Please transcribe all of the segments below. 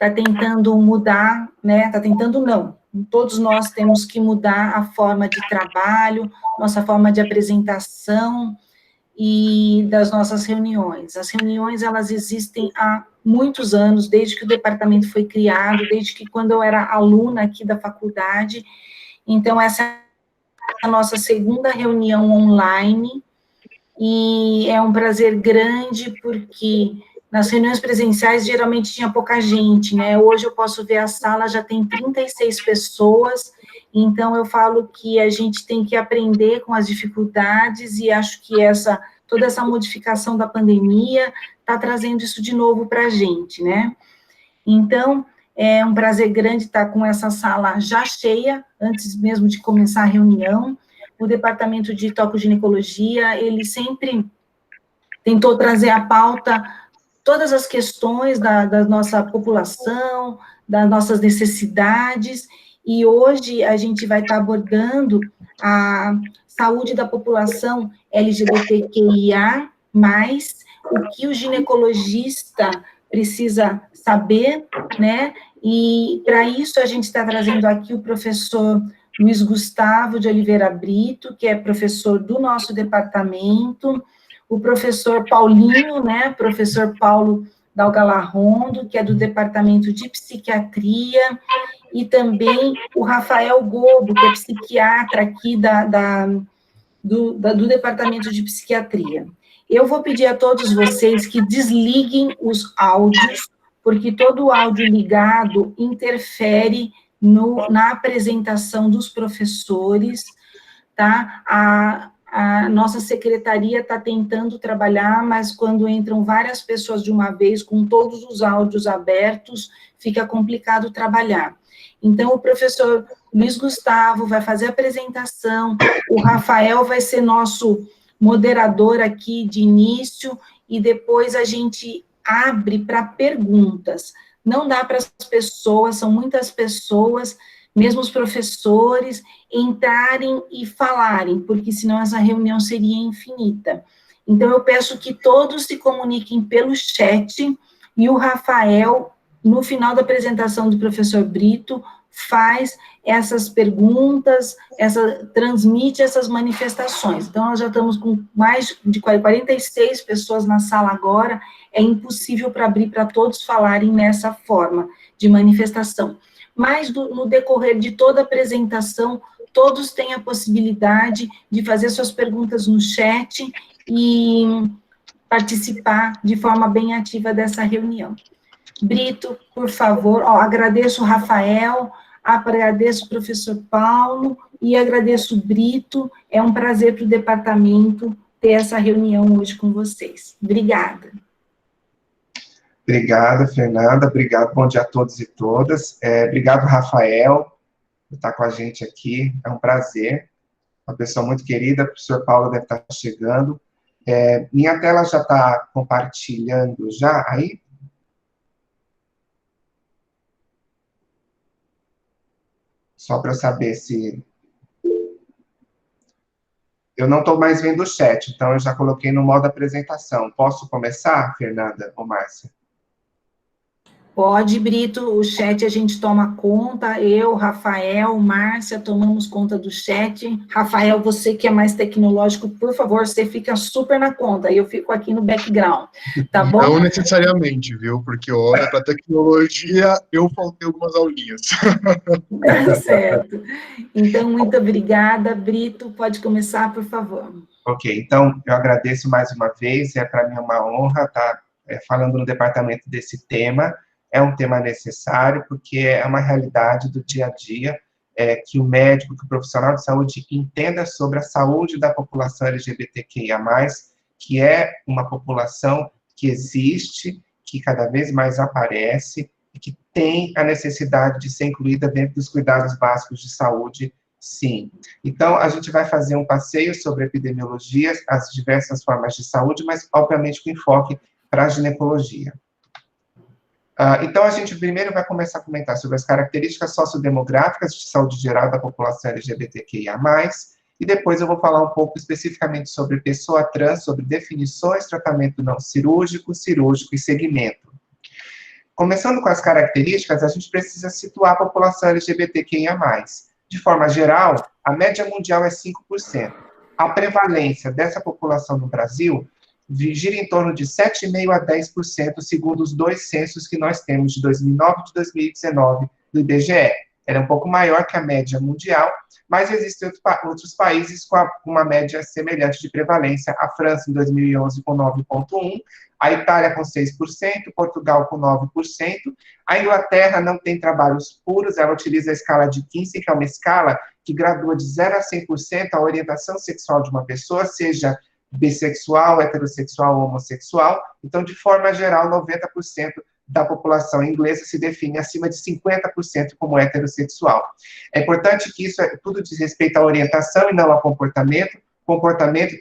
está tentando mudar, né? Está tentando não. Todos nós temos que mudar a forma de trabalho, nossa forma de apresentação e das nossas reuniões. As reuniões, elas existem há muitos anos, desde que o departamento foi criado, desde que quando eu era aluna aqui da faculdade. Então, essa é a nossa segunda reunião online, e é um prazer grande, porque nas reuniões presenciais, geralmente tinha pouca gente, né? Hoje eu posso ver a sala, já tem 36 pessoas, então eu falo que a gente tem que aprender com as dificuldades, e acho que toda essa modificação da pandemia está trazendo isso de novo para a gente, né? Então, é um prazer grande estar com essa sala já cheia, antes mesmo de começar a reunião. O departamento de tocoginecologia, ele sempre tentou trazer à pauta todas as questões da nossa população, das nossas necessidades, e hoje a gente vai estar abordando a saúde da população LGBTQIA+, o que o ginecologista precisa saber, né? E para isso a gente está trazendo aqui o professor Luiz Gustavo de Oliveira Brito, que é professor do nosso departamento, o professor Paulinho, né, professor Paulo Dalgalarrondo, que é do departamento de psiquiatria, e também o Rafael Gobo, que é psiquiatra aqui do departamento de psiquiatria. Eu vou pedir a todos vocês que desliguem os áudios, porque todo áudio ligado interfere na apresentação dos professores, tá? A nossa secretaria está tentando trabalhar, mas quando entram várias pessoas de uma vez, com todos os áudios abertos, fica complicado trabalhar. Então, o professor Luiz Gustavo vai fazer a apresentação, o Rafael vai ser nosso moderador aqui de início, e depois a gente abre para perguntas. Não dá para as pessoas, são muitas pessoas, mesmo os professores, entrarem e falarem, porque senão essa reunião seria infinita. Então, eu peço que todos se comuniquem pelo chat, e o Rafael, no final da apresentação do professor Brito, faz essas perguntas, transmite essas manifestações. Então, nós já estamos com mais de 46 pessoas na sala agora, é impossível para abrir para todos falarem nessa forma de manifestação. Mas, no decorrer de toda a apresentação, todos têm a possibilidade de fazer suas perguntas no chat e participar de forma bem ativa dessa reunião. Brito, por favor, agradeço o Rafael, agradeço o professor Paulo e agradeço o Brito, é um prazer para o departamento ter essa reunião hoje com vocês. Obrigada. Obrigado, Fernanda, obrigado, bom dia a todos e todas. Obrigado, Rafael, por estar com a gente aqui, é um prazer. Uma pessoa muito querida, o professor Paulo deve estar chegando. Minha tela já está compartilhando já, aí? Só para eu saber se... Eu não estou mais vendo o chat, então eu já coloquei no modo apresentação. Posso começar, Fernanda ou Márcia? Pode, Brito, o chat a gente toma conta, eu, Rafael, Márcia, tomamos conta do chat. Rafael, você que é mais tecnológico, por favor, você fica super na conta, eu fico aqui no background, tá bom? Não necessariamente, viu? Porque, olha, para tecnologia, eu faltei algumas aulinhas. Tá certo. Então, muito obrigada, Brito, pode começar, por favor. Ok, então, eu agradeço mais uma vez, para mim é uma honra estar falando no departamento desse tema. É um tema necessário, porque é uma realidade do dia a dia, que o médico, que o profissional de saúde entenda sobre a saúde da população LGBTQIA+, que é uma população que existe, que cada vez mais aparece, e que tem a necessidade de ser incluída dentro dos cuidados básicos de saúde, sim. Então, a gente vai fazer um passeio sobre epidemiologia, as diversas formas de saúde, mas, obviamente, com enfoque para a ginecologia. Então, a gente primeiro vai começar a comentar sobre as características sociodemográficas de saúde geral da população LGBTQIA+, e depois eu vou falar um pouco especificamente sobre pessoa trans, sobre definições, tratamento não cirúrgico, cirúrgico e segmento. Começando com as características, a gente precisa situar a população LGBTQIA+. De forma geral, a média mundial é 5%. A prevalência dessa população no Brasil gira em torno de 7,5% a 10%, segundo os 2 censos que nós temos, de 2009 e de 2019, do IBGE. Ela é um pouco maior que a média mundial, mas existem outros países com uma média semelhante de prevalência. A França, em 2011, com 9,1%, a Itália com 6%, Portugal com 9%. A Inglaterra não tem trabalhos puros, ela utiliza a escala de Kinsey, que é uma escala que gradua de 0 a 100% a orientação sexual de uma pessoa, seja bissexual, heterossexual ou homossexual. Então, de forma geral, 90% da população inglesa se define acima de 50% como heterossexual. É importante que isso tudo diz respeito à orientação e não a comportamento. Comportamento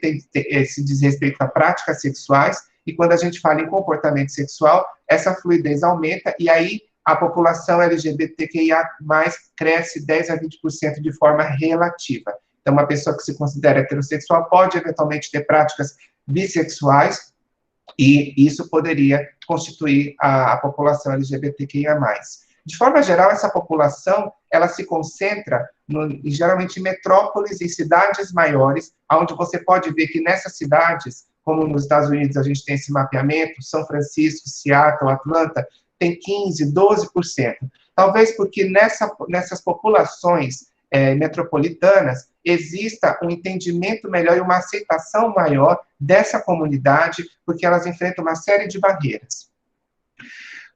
se diz respeito a práticas sexuais, e quando a gente fala em comportamento sexual, essa fluidez aumenta, e aí a população LGBTQIA+, cresce 10 a 20% de forma relativa. Então, uma pessoa que se considera heterossexual pode, eventualmente, ter práticas bissexuais, e isso poderia constituir a população LGBTQIA+. De forma geral, essa população, ela se concentra, geralmente, em metrópoles e cidades maiores, onde você pode ver que nessas cidades, como nos Estados Unidos a gente tem esse mapeamento, São Francisco, Seattle, Atlanta, tem 15%, 12%. Talvez porque nessas populações metropolitanas exista um entendimento melhor e uma aceitação maior dessa comunidade, porque elas enfrentam uma série de barreiras.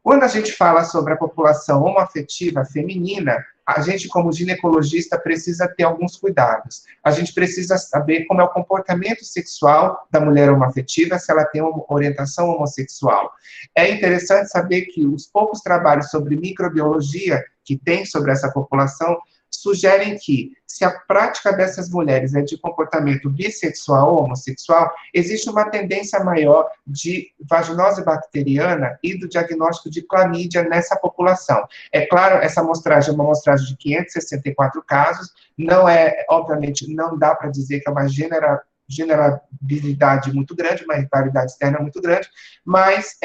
Quando a gente fala sobre a população homoafetiva feminina, a gente, como ginecologista, precisa ter alguns cuidados. A gente precisa saber como é o comportamento sexual da mulher homoafetiva, se ela tem uma orientação homossexual. É interessante saber que os poucos trabalhos sobre microbiologia que tem sobre essa população sugerem que, se a prática dessas mulheres é de comportamento bissexual ou homossexual, existe uma tendência maior de vaginose bacteriana e do diagnóstico de clamídia nessa população. É claro, essa amostragem é uma amostragem de 564 casos, obviamente, não dá para dizer que é uma generabilidade muito grande, uma rivalidade externa muito grande, mas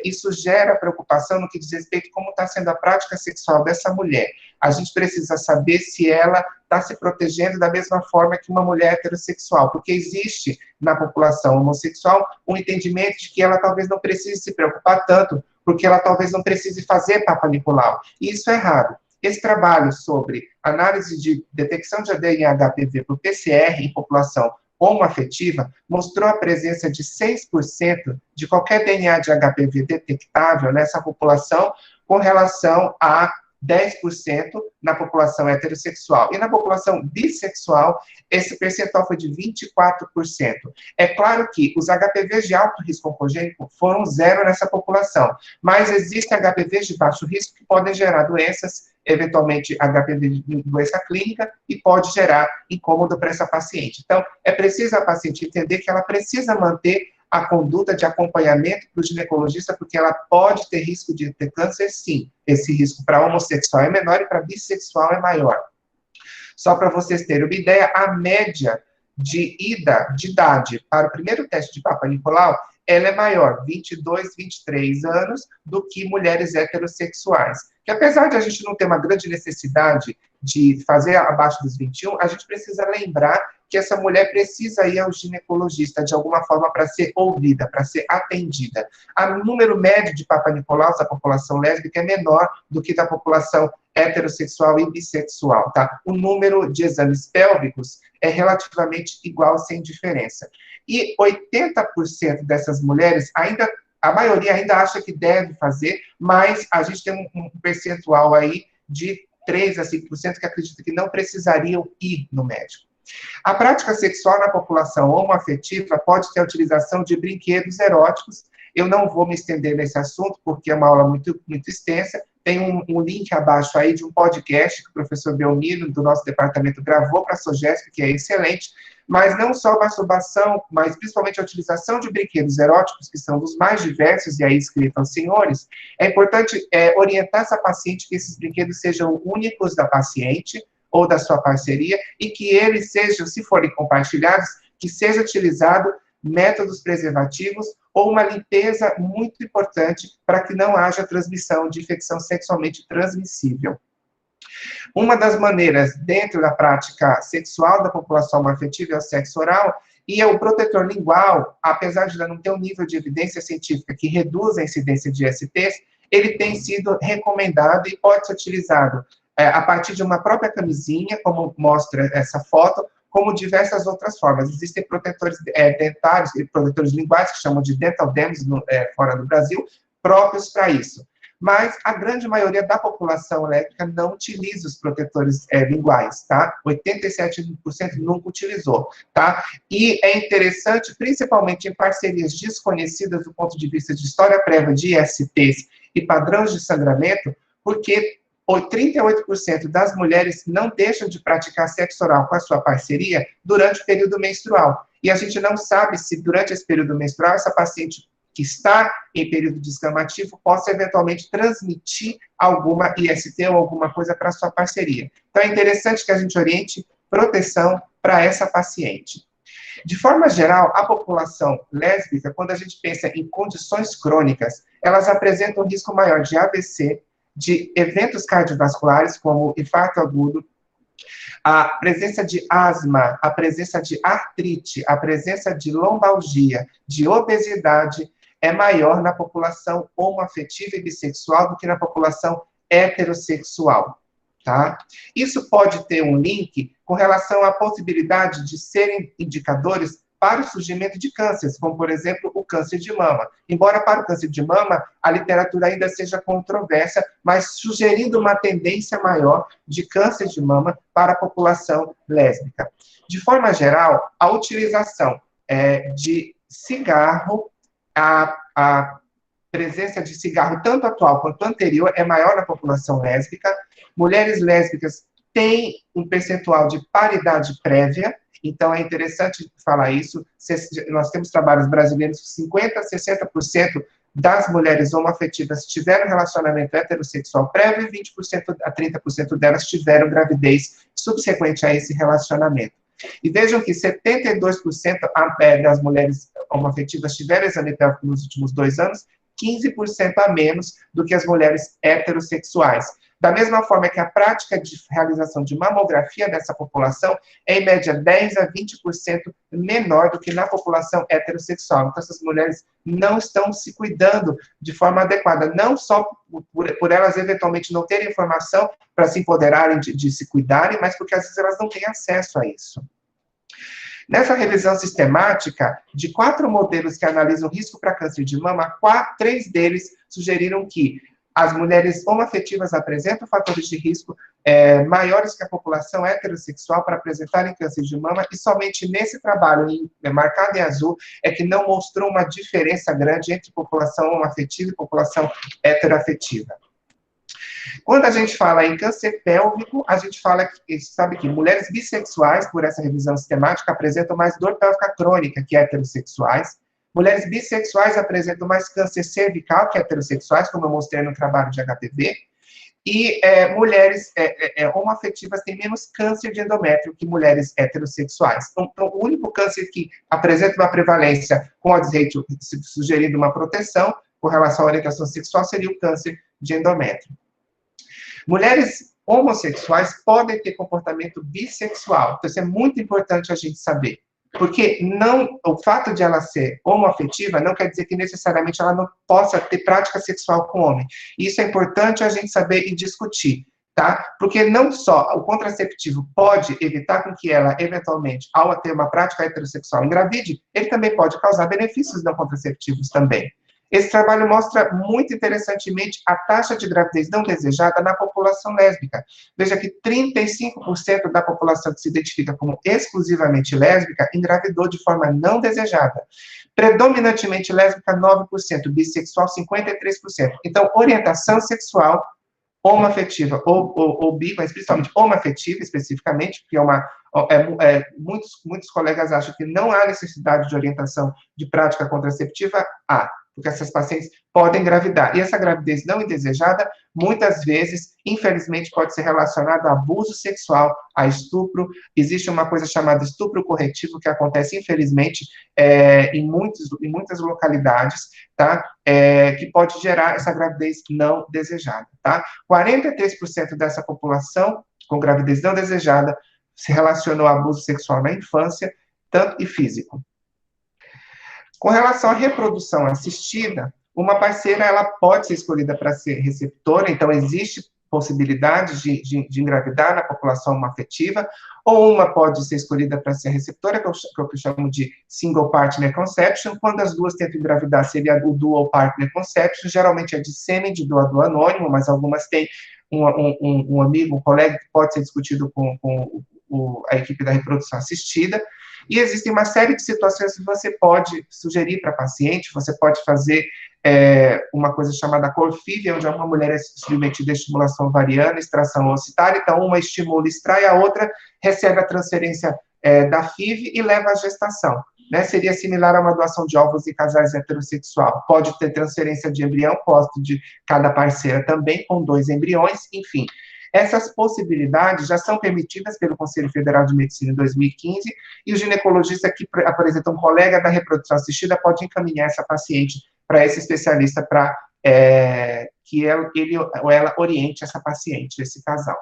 isso gera preocupação no que diz respeito a como está sendo a prática sexual dessa mulher. A gente precisa saber se ela está se protegendo da mesma forma que uma mulher heterossexual, porque existe na população homossexual um entendimento de que ela talvez não precise se preocupar tanto, porque ela talvez não precise fazer Papa Nicolau. E isso é errado. Esse trabalho sobre análise de detecção de ADN HPV por PCR em população homoafetiva mostrou a presença de 6% de qualquer DNA de HPV detectável nessa população, com relação a 10% na população heterossexual. E na população bissexual, esse percentual foi de 24%. É claro que os HPVs de alto risco oncogênico foram 0 nessa população, mas existem HPVs de baixo risco que podem gerar doenças, eventualmente HPV de doença clínica, e pode gerar incômodo para essa paciente. Então, é preciso a paciente entender que ela precisa manter a conduta de acompanhamento para o ginecologista, porque ela pode ter risco de ter câncer, sim. Esse risco para homossexual é menor e para bissexual é maior. Só para vocês terem uma ideia, a média de idade para o primeiro teste de Papa Nicolau, ela é maior, 22, 23 anos, do que mulheres heterossexuais. Que apesar de a gente não ter uma grande necessidade de fazer abaixo dos 21, a gente precisa lembrar que essa mulher precisa ir ao ginecologista de alguma forma para ser ouvida, para ser atendida. O número médio de Papa Nicolau da população lésbica é menor do que da população heterossexual e bissexual, tá? O número de exames pélvicos é relativamente igual, sem diferença. E 80% dessas mulheres a maioria ainda acha que deve fazer, mas a gente tem um percentual aí de 3 a 5% que acredita que não precisariam ir no médico. A prática sexual na população homoafetiva pode ter a utilização de brinquedos eróticos. Eu não vou me estender nesse assunto, porque é uma aula muito, muito extensa. Tem um link abaixo aí de um podcast que o professor Belmiro, do nosso departamento, gravou para a SOGESP, que é excelente. Mas não só a masturbação, mas principalmente a utilização de brinquedos eróticos, que são dos mais diversos, e aí escritam senhores, é importante orientar essa paciente que esses brinquedos sejam únicos da paciente ou da sua parceria, e que eles sejam, se forem compartilhados, que seja utilizado métodos preservativos ou uma limpeza muito importante para que não haja transmissão de infecção sexualmente transmissível. Uma das maneiras, dentro da prática sexual da população homoafetiva, é o sexo oral, e o protetor lingual, apesar de não ter um nível de evidência científica que reduz a incidência de ISTs, ele tem sido recomendado e pode ser utilizado a partir de uma própria camisinha, como mostra essa foto, como diversas outras formas. Existem protetores dentários e protetores linguais, que chamam de dental dams fora do Brasil, próprios para isso. Mas a grande maioria da população lésbica não utiliza os protetores linguais, tá? 87% nunca utilizou, tá? E é interessante, principalmente em parcerias desconhecidas do ponto de vista de história prévia de ISTs e padrões de sangramento, porque 38% das mulheres não deixam de praticar sexo oral com a sua parceria durante o período menstrual. E a gente não sabe se durante esse período menstrual essa paciente que está em período descamativo possa eventualmente transmitir alguma IST ou alguma coisa para a sua parceria. Então é interessante que a gente oriente proteção para essa paciente. De forma geral, a população lésbica, quando a gente pensa em condições crônicas, elas apresentam um risco maior de AVC, de eventos cardiovasculares, como infarto agudo, a presença de asma, a presença de artrite, a presença de lombalgia, de obesidade, é maior na população homoafetiva e bissexual do que na população heterossexual, tá? Isso pode ter um link com relação à possibilidade de serem indicadores para o surgimento de cânceres, como, por exemplo, o câncer de mama. Embora para o câncer de mama, a literatura ainda seja controversa, mas sugerindo uma tendência maior de câncer de mama para a população lésbica. De forma geral, a utilização de cigarro, a presença de cigarro, tanto atual quanto anterior, é maior na população lésbica. Mulheres lésbicas têm um percentual de paridade prévia, então é interessante falar isso. Nós temos trabalhos brasileiros que 50% a 60% das mulheres homoafetivas tiveram relacionamento heterossexual prévio e 20% a 30% delas tiveram gravidez subsequente a esse relacionamento. E vejam que 72% das mulheres homoafetivas tiveram exame pélvico nos últimos 2 anos, 15% a menos do que as mulheres heterossexuais. Da mesma forma que a prática de realização de mamografia dessa população é, em média, 10% a 20% menor do que na população heterossexual. Então, essas mulheres não estão se cuidando de forma adequada, não só por elas eventualmente não terem informação para se empoderarem de se cuidarem, mas porque às vezes elas não têm acesso a isso. Nessa revisão sistemática, de 4 modelos que analisam risco para câncer de mama, 3 deles sugeriram que as mulheres homoafetivas apresentam fatores de risco maiores que a população heterossexual para apresentarem câncer de mama, e somente nesse trabalho, marcado em azul, é que não mostrou uma diferença grande entre população homoafetiva e população heteroafetiva. Quando a gente fala em câncer pélvico, a gente sabe que mulheres bissexuais, por essa revisão sistemática, apresentam mais dor pélvica crônica que heterossexuais. Mulheres bissexuais apresentam mais câncer cervical que heterossexuais, como eu mostrei no trabalho de HPV. E mulheres homoafetivas têm menos câncer de endométrio que mulheres heterossexuais. Então, o único câncer que apresenta uma prevalência com odds ratio sugerindo uma proteção com relação à orientação sexual seria o câncer de endométrio. Mulheres homossexuais podem ter comportamento bissexual. Então, isso é muito importante a gente saber. Porque o fato de ela ser homoafetiva não quer dizer que necessariamente ela não possa ter prática sexual com homem. Isso é importante a gente saber e discutir, tá? Porque não só o contraceptivo pode evitar com que ela, eventualmente, ao ter uma prática heterossexual, engravide, ele também pode causar benefícios não contraceptivos também. Esse trabalho mostra muito interessantemente a taxa de gravidez não desejada na população lésbica. Veja que 35% da população que se identifica como exclusivamente lésbica engravidou de forma não desejada. Predominantemente lésbica, 9%, bissexual, 53%. Então, orientação sexual homoafetiva ou bi, mas principalmente homoafetiva especificamente, porque muitos colegas acham que não há necessidade de orientação de prática contraceptiva, porque essas pacientes podem engravidar. E essa gravidez não indesejada, muitas vezes, infelizmente, pode ser relacionada a abuso sexual, a estupro. Existe uma coisa chamada estupro corretivo, que acontece, infelizmente, em muitas localidades, tá? Que pode gerar essa gravidez não desejada, tá? 43% dessa população com gravidez não desejada se relacionou a abuso sexual na infância, tanto e físico. Com relação à reprodução assistida, uma parceira ela pode ser escolhida para ser receptora, então existe possibilidade de engravidar na população homoafetiva, ou uma pode ser escolhida para ser receptora, que eu chamo de single partner conception. Quando as duas tentam engravidar, seria o dual partner conception, geralmente é de sêmen, de doador anônimo, mas algumas têm um amigo, um colega, que pode ser discutido com a equipe da reprodução assistida. E existem uma série de situações que você pode sugerir para a paciente, você pode fazer uma coisa chamada CORFIV, onde uma mulher é submetida a estimulação ovariana, extração ocitária, então uma estimula, extrai, a outra recebe a transferência da FIV e leva à gestação. Né? Seria similar a uma doação de óvulos em casais heterossexual. Pode ter transferência de embrião, posto de cada parceira também, com 2 embriões, enfim. Essas possibilidades já são permitidas pelo Conselho Federal de Medicina em 2015, e o ginecologista que apresenta um colega da reprodução assistida pode encaminhar essa paciente para esse especialista para que ele ou ela oriente essa paciente, esse casal.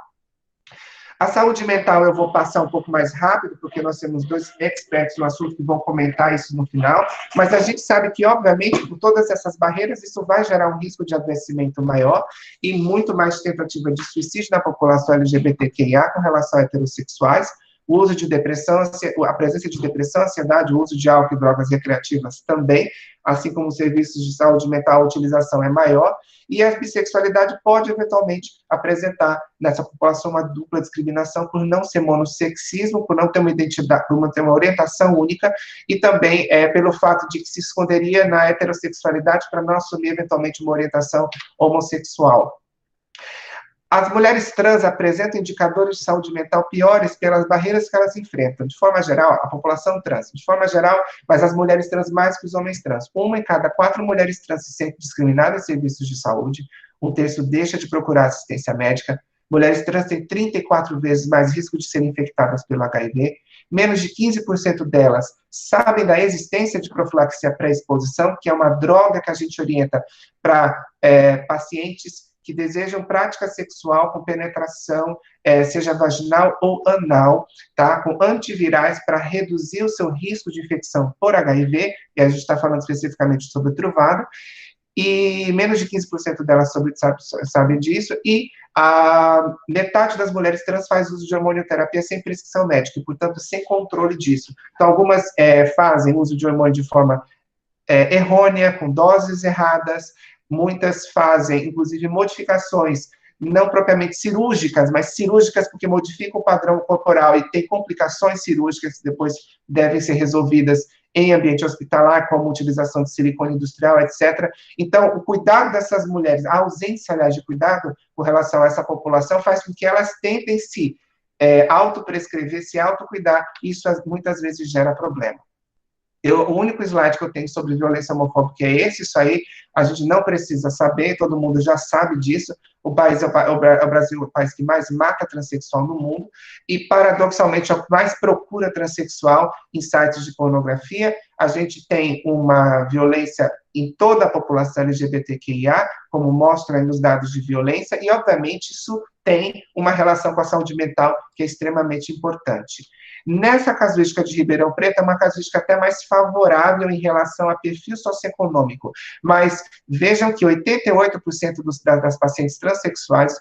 A saúde mental eu vou passar um pouco mais rápido, porque nós temos 2 experts no assunto que vão comentar isso no final, mas a gente sabe que, obviamente, por todas essas barreiras, isso vai gerar um risco de adoecimento maior e muito mais tentativa de suicídio na população LGBTQIA com relação a heterossexuais, o uso de depressão, a presença de depressão, ansiedade, o uso de álcool e drogas recreativas também, assim como os serviços de saúde mental, a utilização é maior, e a bissexualidade pode, eventualmente, apresentar nessa população uma dupla discriminação por não ser monossexismo, por não ter uma identidade, por não ter uma orientação única, e também pelo fato de que se esconderia na heterossexualidade para não assumir, eventualmente, uma orientação homossexual. As mulheres trans apresentam indicadores de saúde mental piores pelas barreiras que elas enfrentam. De forma geral, a população trans, de forma geral, mas as mulheres trans mais que os homens trans. 1 em cada 4 mulheres trans se sente discriminada em serviços de saúde, 1/3 deixa de procurar assistência médica, mulheres trans têm 34 vezes mais risco de serem infectadas pelo HIV, menos de 15% delas sabem da existência de profilaxia pré-exposição, que é uma droga que a gente orienta para pacientes que desejam prática sexual com penetração, seja vaginal ou anal, tá? Com antivirais para reduzir o seu risco de infecção por HIV, e a gente está falando especificamente sobre o Truvado, e menos de 15% delas sabem disso, e a metade das mulheres trans faz uso de hormonioterapia sem prescrição médica, e, portanto, sem controle disso. Então, algumas fazem uso de hormônio de forma errônea, com doses erradas, muitas fazem, inclusive, modificações, não propriamente cirúrgicas, mas cirúrgicas porque modificam o padrão corporal e tem complicações cirúrgicas que depois devem ser resolvidas em ambiente hospitalar, como utilização de silicone industrial, etc. Então, o cuidado dessas mulheres, a ausência, aliás, de cuidado com relação a essa população faz com que elas tentem se autoprescrever, se autocuidar, e isso muitas vezes gera problema. O único slide que eu tenho sobre violência homofóbica é esse, isso aí a gente não precisa saber, todo mundo já sabe disso. O Brasil é o país que mais mata transexual no mundo, e paradoxalmente é o que mais procura transexual em sites de pornografia. A gente tem uma violência em toda a população LGBTQIA, como mostram nos dados de violência, e obviamente isso tem uma relação com a saúde mental que é extremamente importante. Nessa casuística de Ribeirão Preto, é uma casuística até mais favorável em relação a perfil socioeconômico, mas vejam que 88% das pacientes transexuais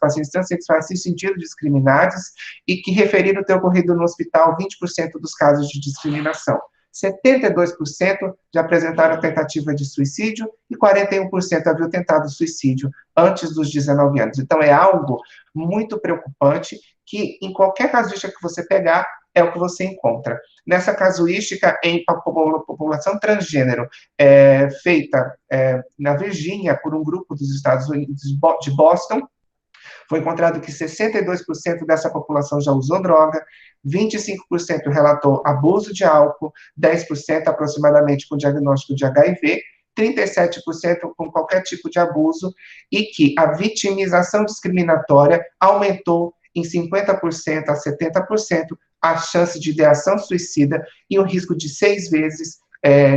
se sentiram discriminadas e que referiram ter ocorrido no hospital 20% dos casos de discriminação. 72% já apresentaram tentativa de suicídio e 41% haviam tentado suicídio antes dos 19 anos. Então, é algo muito preocupante que, em qualquer casuística que você pegar, é o que você encontra. Nessa casuística, em população transgênero, feita na Virgínia por um grupo dos Estados Unidos, de Boston, foi encontrado que 62% dessa população já usou droga, 25% relatou abuso de álcool, 10% aproximadamente com diagnóstico de HIV, 37% com qualquer tipo de abuso, e que a vitimização discriminatória aumentou em 50% a 70% a chance de ideação suicida e o risco de 6 vezes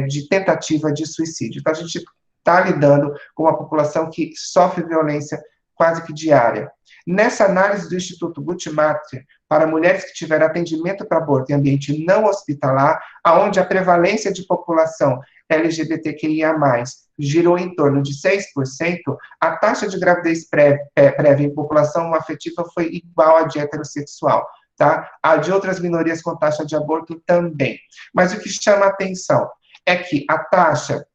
de tentativa de suicídio. Então, a gente está lidando com uma população que sofre violência quase que diária. Nessa análise do Instituto Guttmacher, para mulheres que tiveram atendimento para aborto em ambiente não hospitalar, onde a prevalência de população LGBTQIA+, girou em torno de 6%, a taxa de gravidez prévia em população afetiva foi igual à de heterossexual, tá? A de outras minorias com taxa de aborto também. Mas o que chama a atenção é que a taxa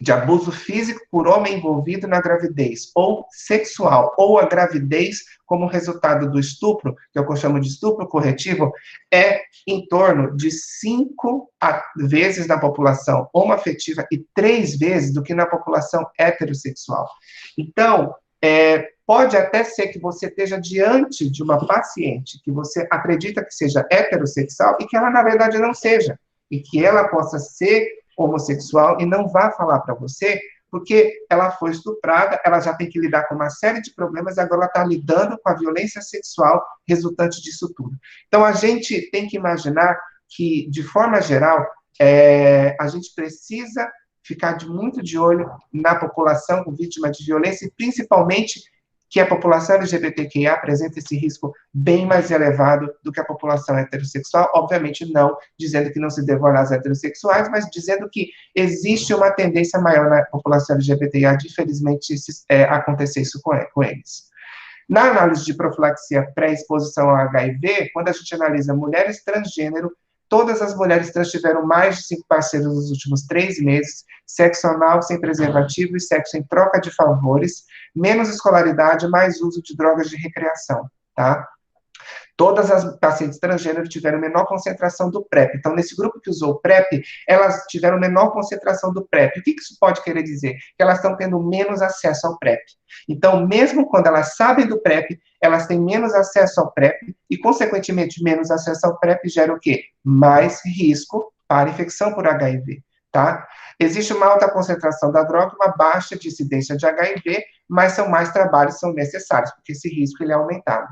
de abuso físico por homem envolvido na gravidez, ou sexual, ou a gravidez como resultado do estupro, que eu chamo de estupro corretivo, é em torno de 5 vezes na população homoafetiva e 3 vezes do que na população heterossexual. Então, pode até ser que você esteja diante de uma paciente que você acredita que seja heterossexual e que ela, na verdade, não seja, e que ela possa ser homossexual e não vá falar para você, porque ela foi estuprada, ela já tem que lidar com uma série de problemas, e agora ela está lidando com a violência sexual resultante disso tudo. Então, a gente tem que imaginar que, de forma geral, a gente precisa ficar muito de olho na população com vítima de violência, e principalmente que a população LGBTQIA apresenta esse risco bem mais elevado do que a população heterossexual, obviamente não dizendo que não se deve olhar as heterossexuais, mas dizendo que existe uma tendência maior na população LGBTQIA de, infelizmente, acontecer isso com eles. Na análise de profilaxia pré-exposição ao HIV, quando a gente analisa mulheres transgênero, todas as mulheres trans tiveram mais de 5 parceiros nos últimos 3 meses, sexo anal sem preservativo e sexo em troca de favores, menos escolaridade, mais uso de drogas de recreação, tá? Todas as pacientes transgênero tiveram menor concentração do PrEP. Então, nesse grupo que usou o PrEP, elas tiveram menor concentração do PrEP. O que isso pode querer dizer? Que elas estão tendo menos acesso ao PrEP. Então, mesmo quando elas sabem do PrEP, elas têm menos acesso ao PrEP e, consequentemente, menos acesso ao PrEP gera o quê? Mais risco para infecção por HIV, tá? Existe uma alta concentração da droga, uma baixa de incidência de HIV, mas são mais trabalhos que são necessários, porque esse risco ele é aumentado.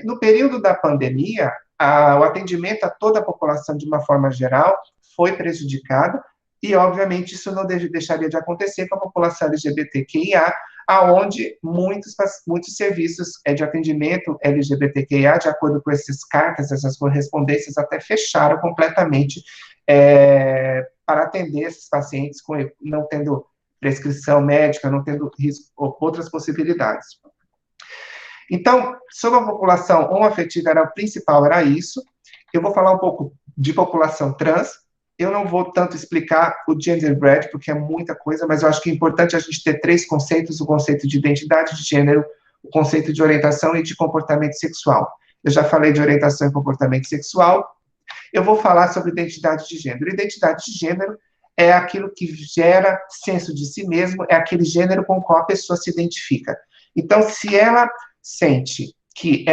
No período da pandemia, o atendimento a toda a população, de uma forma geral, foi prejudicado, e, obviamente, isso não deixaria de acontecer com a população LGBTQIA, aonde muitos serviços de atendimento LGBTQIA, de acordo com essas cartas, essas correspondências, até fecharam completamente para atender esses pacientes não tendo prescrição médica, não tendo risco, ou outras possibilidades. Então, sobre a população homoafetiva, o principal era isso. Eu vou falar um pouco de população trans. Eu não vou tanto explicar o genderbread, porque é muita coisa, mas eu acho que é importante a gente ter 3 conceitos: o conceito de identidade de gênero, o conceito de orientação e de comportamento sexual. Eu já falei de orientação e comportamento sexual. Eu vou falar sobre identidade de gênero. Identidade de gênero é aquilo que gera senso de si mesmo, é aquele gênero com o qual a pessoa se identifica. Então, se ela sente que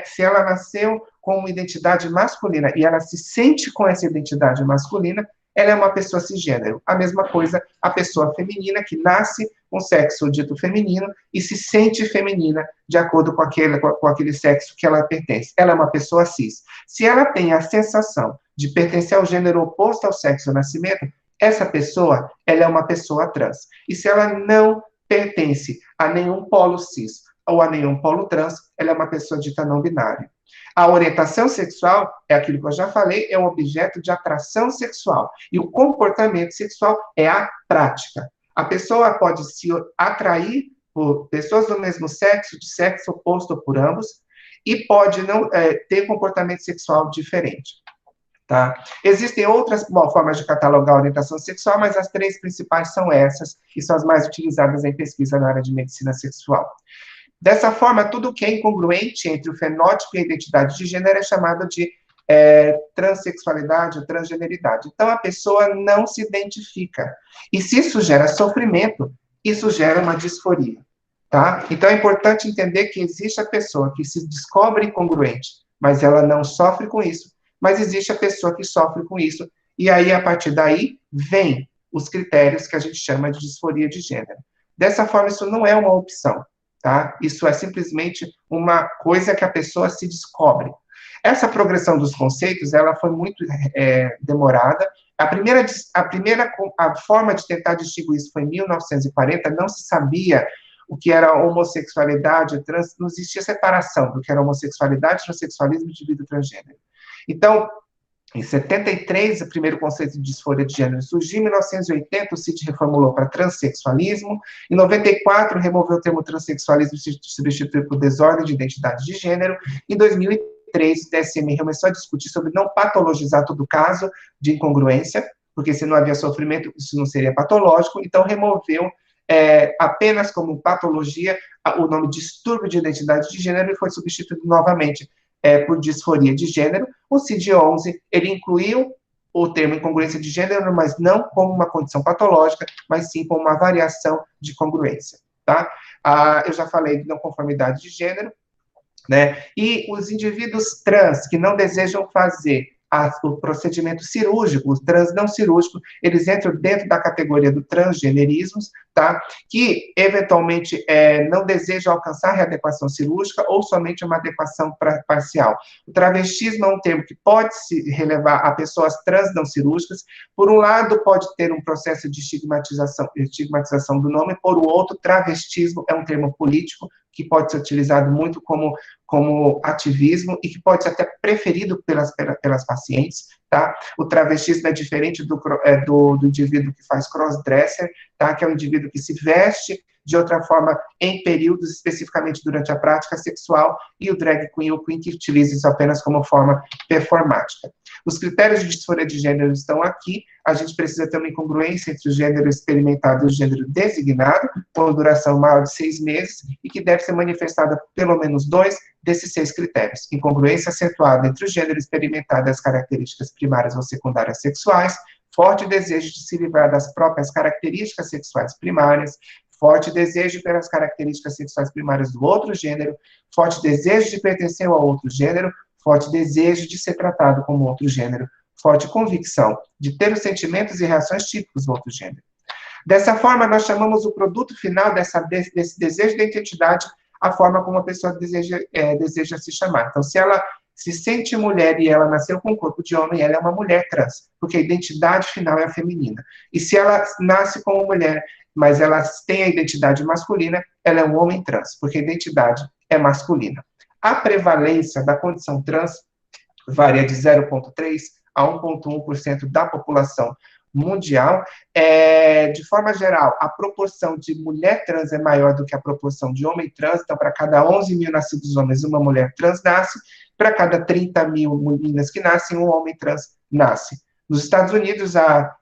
se ela nasceu com uma identidade masculina e ela se sente com essa identidade masculina, ela é uma pessoa cisgênero. A mesma coisa a pessoa feminina que nasce com sexo dito feminino e se sente feminina de acordo com aquele sexo que ela pertence. Ela é uma pessoa cis. Se ela tem a sensação de pertencer ao gênero oposto ao sexo do nascimento, essa pessoa, ela é uma pessoa trans. E se ela não pertence a nenhum polo cis ou a nenhum polo trans, ela é uma pessoa dita não binária. A orientação sexual, é aquilo que eu já falei, é um objeto de atração sexual. E o comportamento sexual é a prática. A pessoa pode se atrair por pessoas do mesmo sexo, de sexo oposto por ambos, e pode não ter comportamento sexual diferente. Tá? Existem outras formas de catalogar a orientação sexual, mas as 3 principais são essas, que são as mais utilizadas em pesquisa na área de medicina sexual. Dessa forma, tudo que é incongruente entre o fenótipo e a identidade de gênero é chamado de transexualidade ou transgeneridade. Então, a pessoa não se identifica. E se isso gera sofrimento, isso gera uma disforia. Tá? Então, é importante entender que existe a pessoa que se descobre incongruente, mas ela não sofre com isso. Mas existe a pessoa que sofre com isso. E aí, a partir daí, vem os critérios que a gente chama de disforia de gênero. Dessa forma, isso não é uma opção, tá? Isso é simplesmente uma coisa que a pessoa se descobre. Essa progressão dos conceitos, ela foi muito demorada. A forma de tentar distinguir isso foi em 1940, não se sabia o que era homossexualidade, não existia separação do que era homossexualidade, transexualismo e indivíduo transgênero. Então, em 73, o primeiro conceito de disforia de gênero surgiu. Em 1980, o CID reformulou para transexualismo. Em 94, removeu o termo transexualismo e substituiu por desordem de identidade de gênero. Em 2003, o DSM começou a discutir sobre não patologizar todo caso de incongruência, porque se não havia sofrimento, isso não seria patológico. Então, removeu apenas como patologia o nome distúrbio de identidade de gênero e foi substituído novamente por disforia de gênero. O CID-11, ele incluiu o termo incongruência de gênero, mas não como uma condição patológica, mas sim como uma variação de congruência, tá? Eu já falei de não conformidade de gênero, né? E os indivíduos trans que não desejam fazer o procedimento cirúrgico, o trans não cirúrgico, eles entram dentro da categoria do transgenerismos, tá? Que, eventualmente, não desejam alcançar readequação cirúrgica ou somente uma adequação parcial. O travestismo é um termo que pode se relevar a pessoas trans não cirúrgicas. Por um lado, pode ter um processo de estigmatização do nome, por outro, travestismo é um termo político que pode ser utilizado muito como ativismo e que pode ser até preferido pelas pacientes, tá? O travestismo é diferente do indivíduo que faz crossdresser, tá? Que é um indivíduo que se veste de outra forma em períodos, especificamente durante a prática sexual, e o drag queen ou queen que utiliza isso apenas como forma performática. Os critérios de disforia de gênero estão aqui. A gente precisa ter uma incongruência entre o gênero experimentado e o gênero designado, com duração maior de 6 meses, e que deve ser manifestada por pelo menos 2 desses 6 critérios. Incongruência acentuada entre o gênero experimentado e as características primárias ou secundárias sexuais, forte desejo de se livrar das próprias características sexuais primárias, forte desejo pelas características sexuais primárias do outro gênero, forte desejo de pertencer ao outro gênero, forte desejo de ser tratado como outro gênero, forte convicção de ter os sentimentos e reações típicos do outro gênero. Dessa forma, nós chamamos o produto final desse desejo de identidade a forma como a pessoa deseja se chamar. Então, se ela se sente mulher e ela nasceu com o corpo de homem, ela é uma mulher trans, porque a identidade final é a feminina. E se ela nasce como mulher, mas ela tem a identidade masculina, ela é um homem trans, porque a identidade é masculina. A prevalência da condição trans varia de 0,3% a 1,1% da população mundial. De forma geral, a proporção de mulher trans é maior do que a proporção de homem trans, então para cada 11 mil nascidos homens, uma mulher trans nasce, para cada 30 mil meninas que nascem, um homem trans nasce. Nos Estados Unidos, a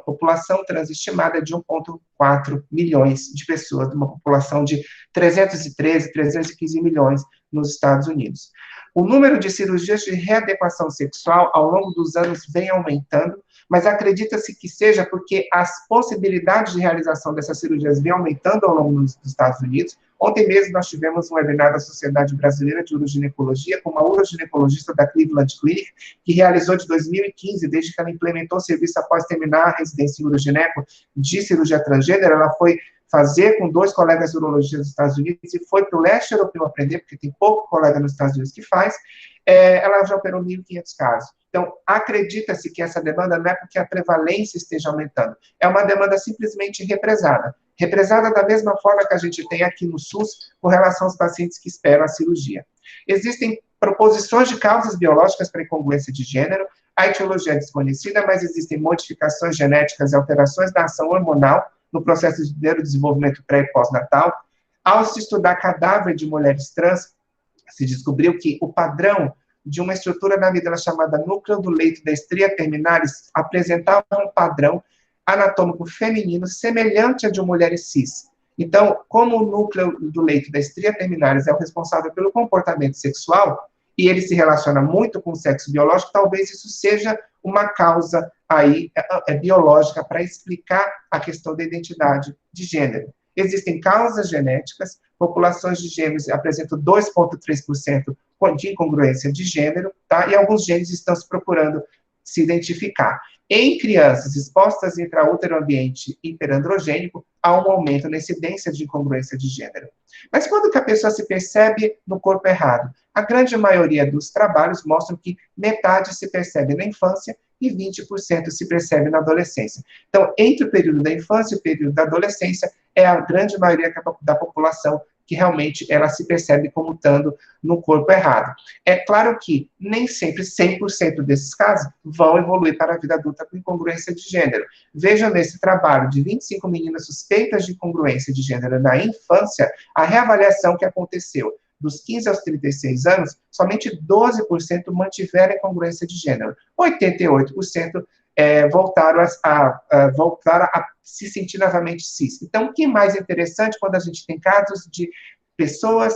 população trans estimada é de 1,4 milhões de pessoas, de uma população de 313, 315 milhões nos Estados Unidos. O número de cirurgias de readequação sexual ao longo dos anos vem aumentando, mas acredita-se que seja porque as possibilidades de realização dessas cirurgias vêm aumentando ao longo dos Estados Unidos. Ontem mesmo nós tivemos um webinar da Sociedade Brasileira de Uroginecologia com uma uroginecologista da Cleveland Clinic, que realizou de 2015, desde que ela implementou o serviço após terminar a residência em urogineco de cirurgia transgênero. Ela foi fazer com 2 colegas urologistas dos Estados Unidos e foi para o leste europeu aprender, porque tem pouco colega nos Estados Unidos que faz. Ela já operou 1.500 casos. Então, acredita-se que essa demanda não é porque a prevalência esteja aumentando, é uma demanda simplesmente represada. Represada da mesma forma que a gente tem aqui no SUS com relação aos pacientes que esperam a cirurgia. Existem proposições de causas biológicas para incongruência de gênero, a etiologia é desconhecida, mas existem modificações genéticas e alterações da ação hormonal no processo de desenvolvimento pré e pós-natal. Ao se estudar cadáver de mulheres trans, se descobriu que o padrão de uma estrutura na amígdala chamada núcleo do leito da estria terminalis apresentava um padrão anatômico feminino semelhante a de mulheres cis. Então, como o núcleo do leito da estria terminalis é o responsável pelo comportamento sexual, e ele se relaciona muito com o sexo biológico, talvez isso seja uma causa aí biológica para explicar a questão da identidade de gênero. Existem causas genéticas, populações de gêmeos apresentam 2,3% de incongruência de gênero, tá? E alguns genes estão se procurando se identificar. Em crianças expostas intraútero ambiente hiperandrogênico, há um aumento na incidência de incongruência de gênero. Mas quando que a pessoa se percebe no corpo errado? A grande maioria dos trabalhos mostram que metade se percebe na infância e 20% se percebe na adolescência. Então, entre o período da infância e o período da adolescência, é a grande maioria da população que realmente ela se percebe como estando no corpo errado. É claro que nem sempre 100% desses casos vão evoluir para a vida adulta com incongruência de gênero. Vejam nesse trabalho de 25 meninas suspeitas de incongruência de gênero na infância, a reavaliação que aconteceu. Dos 15 aos 36 anos, somente 12% mantiveram a incongruência de gênero. 88% voltaram a se sentir novamente cis. Então, o que é mais interessante quando a gente tem casos de pessoas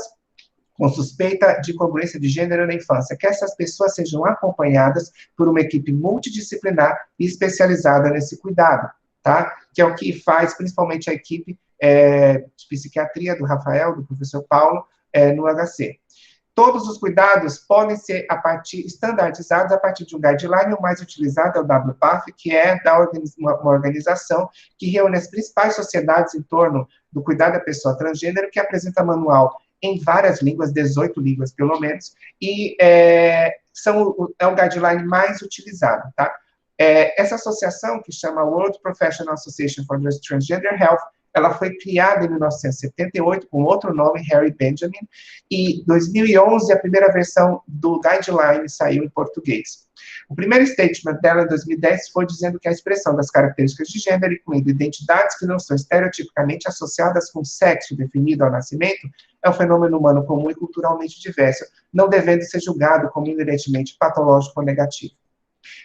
com suspeita de incongruência de gênero na infância, que essas pessoas sejam acompanhadas por uma equipe multidisciplinar e especializada nesse cuidado, tá? Que é o que faz principalmente a equipe de psiquiatria do Rafael, do professor Paulo, no HC. Todos os cuidados podem ser estandardizados a partir de um guideline. O mais utilizado é o WPAF, que é uma organização que reúne as principais sociedades em torno do cuidado da pessoa transgênero, que apresenta manual em várias línguas, 18 línguas pelo menos, e é o guideline mais utilizado, tá? Essa associação, que chama World Professional Association for Transgender Health, ela foi criada em 1978 com outro nome, Harry Benjamin, e em 2011 a primeira versão do guideline saiu em português. O primeiro statement dela, em 2010, foi dizendo que a expressão das características de gênero, incluindo identidades que não são estereotipicamente associadas com sexo definido ao nascimento, é um fenômeno humano comum e culturalmente diverso, não devendo ser julgado como inerentemente patológico ou negativo.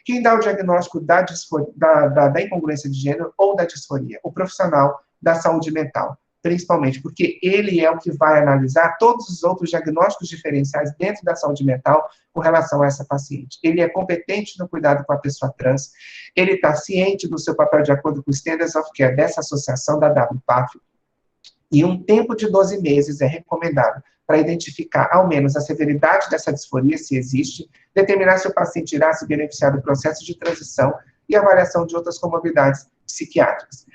Quem dá o diagnóstico da incongruência de gênero ou da disforia? O profissional da saúde mental, principalmente, porque ele é o que vai analisar todos os outros diagnósticos diferenciais dentro da saúde mental com relação a essa paciente. Ele é competente no cuidado com a pessoa trans, ele está ciente do seu papel de acordo com os Standards of Care dessa associação da WPAF, e um tempo de 12 meses é recomendado para identificar, ao menos, a severidade dessa disforia, se existe, determinar se o paciente irá se beneficiar do processo de transição e avaliação de outras comorbidades psiquiátricas.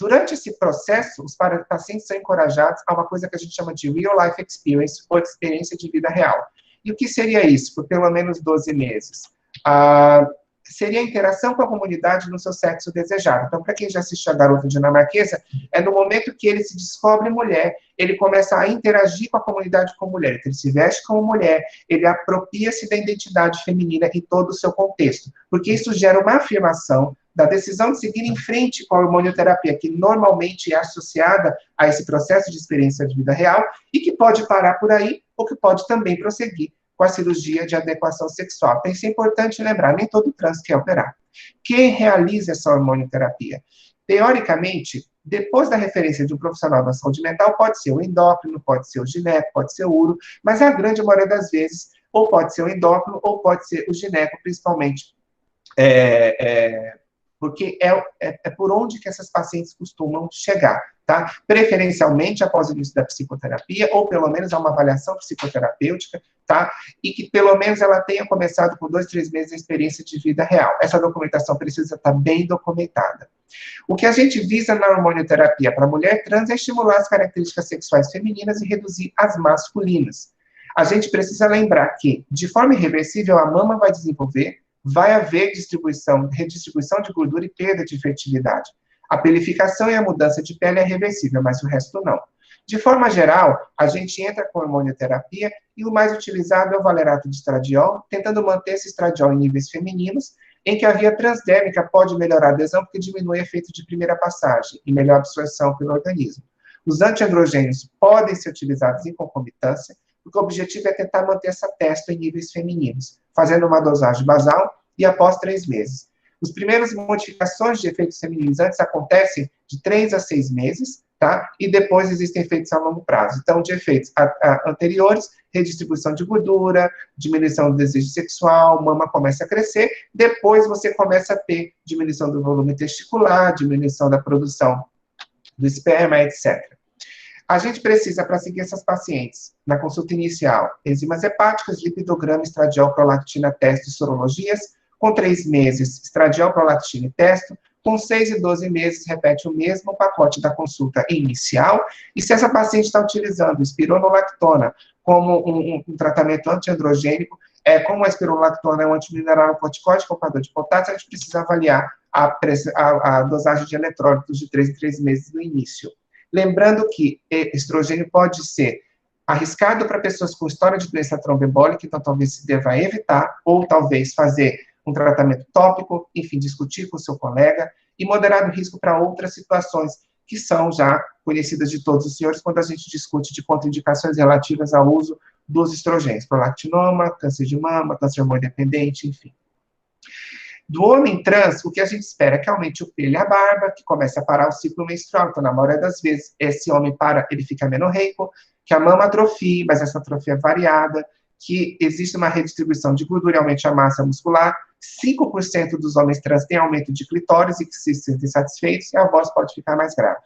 Durante esse processo, os pacientes são encorajados a uma coisa que a gente chama de real life experience, ou experiência de vida real. E o que seria isso, por pelo menos 12 meses? Seria a interação com a comunidade no seu sexo desejado. Então, para quem já assistiu a Garota Dinamarquesa, é no momento que ele se descobre mulher, ele começa a interagir com a comunidade como mulher. Então, ele se veste como mulher, ele apropria-se da identidade feminina em todo o seu contexto, porque isso gera uma afirmação da decisão de seguir em frente com a hormonioterapia, que normalmente é associada a esse processo de experiência de vida real, e que pode parar por aí, ou que pode também prosseguir com a cirurgia de adequação sexual. Então, isso é importante lembrar, nem todo trans quer operar. Quem realiza essa hormonioterapia? Teoricamente, depois da referência de um profissional da saúde mental, pode ser o endócrino, pode ser o gineco, pode ser o uro, mas a grande maioria das vezes, ou pode ser o endócrino, ou pode ser o gineco, principalmente, porque é por onde que essas pacientes costumam chegar, tá? Preferencialmente após o início da psicoterapia, ou pelo menos a uma avaliação psicoterapêutica, tá? E que pelo menos ela tenha começado com 2, 3 meses de experiência de vida real. Essa documentação precisa estar bem documentada. O que a gente visa na hormonioterapia para a mulher trans é estimular as características sexuais femininas e reduzir as masculinas. A gente precisa lembrar que, de forma irreversível, a mama vai desenvolver, vai haver redistribuição de gordura e perda de fertilidade. A pelificação e a mudança de pele é reversível, mas o resto não. De forma geral, a gente entra com hormonioterapia e o mais utilizado é o valerato de estradiol, tentando manter esse estradiol em níveis femininos, em que a via transdérmica pode melhorar a adesão porque diminui o efeito de primeira passagem e melhor absorção pelo organismo. Os antiandrogênios podem ser utilizados em concomitância, porque o objetivo é tentar manter essa testa em níveis femininos, fazendo uma dosagem basal e após 3 meses. As primeiras modificações de efeitos feminizantes acontecem de 3 a 6 meses, tá? E depois existem efeitos a longo prazo. Então, de efeitos anteriores, redistribuição de gordura, diminuição do desejo sexual, mama começa a crescer, depois você começa a ter diminuição do volume testicular, diminuição da produção do esperma, etc. A gente precisa, para seguir essas pacientes, na consulta inicial, enzimas hepáticas, lipidograma, estradiol, prolactina, teste, sorologias, Com 3 meses, estradiol, prolactina e testo. Com 6 e 12 meses, repete o mesmo pacote da consulta inicial. E se essa paciente está utilizando espironolactona como um tratamento antiandrogênico, como a espironolactona é um antimineralocorticoide, poupador de potássio, a gente precisa avaliar a dosagem de eletrólitos de 3 em 3 meses no início. Lembrando que estrogênio pode ser arriscado para pessoas com história de doença tromboembólica, então talvez se deva evitar, ou talvez fazer um tratamento tópico, enfim, discutir com o seu colega, e moderado risco para outras situações que são já conhecidas de todos os senhores quando a gente discute de contraindicações relativas ao uso dos estrogênios, prolactinoma, câncer de mama, câncer hormonodependente, enfim. Do homem trans, o que a gente espera é que aumente o pelo e a barba, que comece a parar o ciclo menstrual. Então, na maioria das vezes, esse homem ele fica menorreico, que a mama atrofie, mas essa atrofia é variada, que existe uma redistribuição de gordura e aumente a massa muscular. 5% dos homens trans têm aumento de clitóris e que se sentem satisfeitos, e a voz pode ficar mais grave.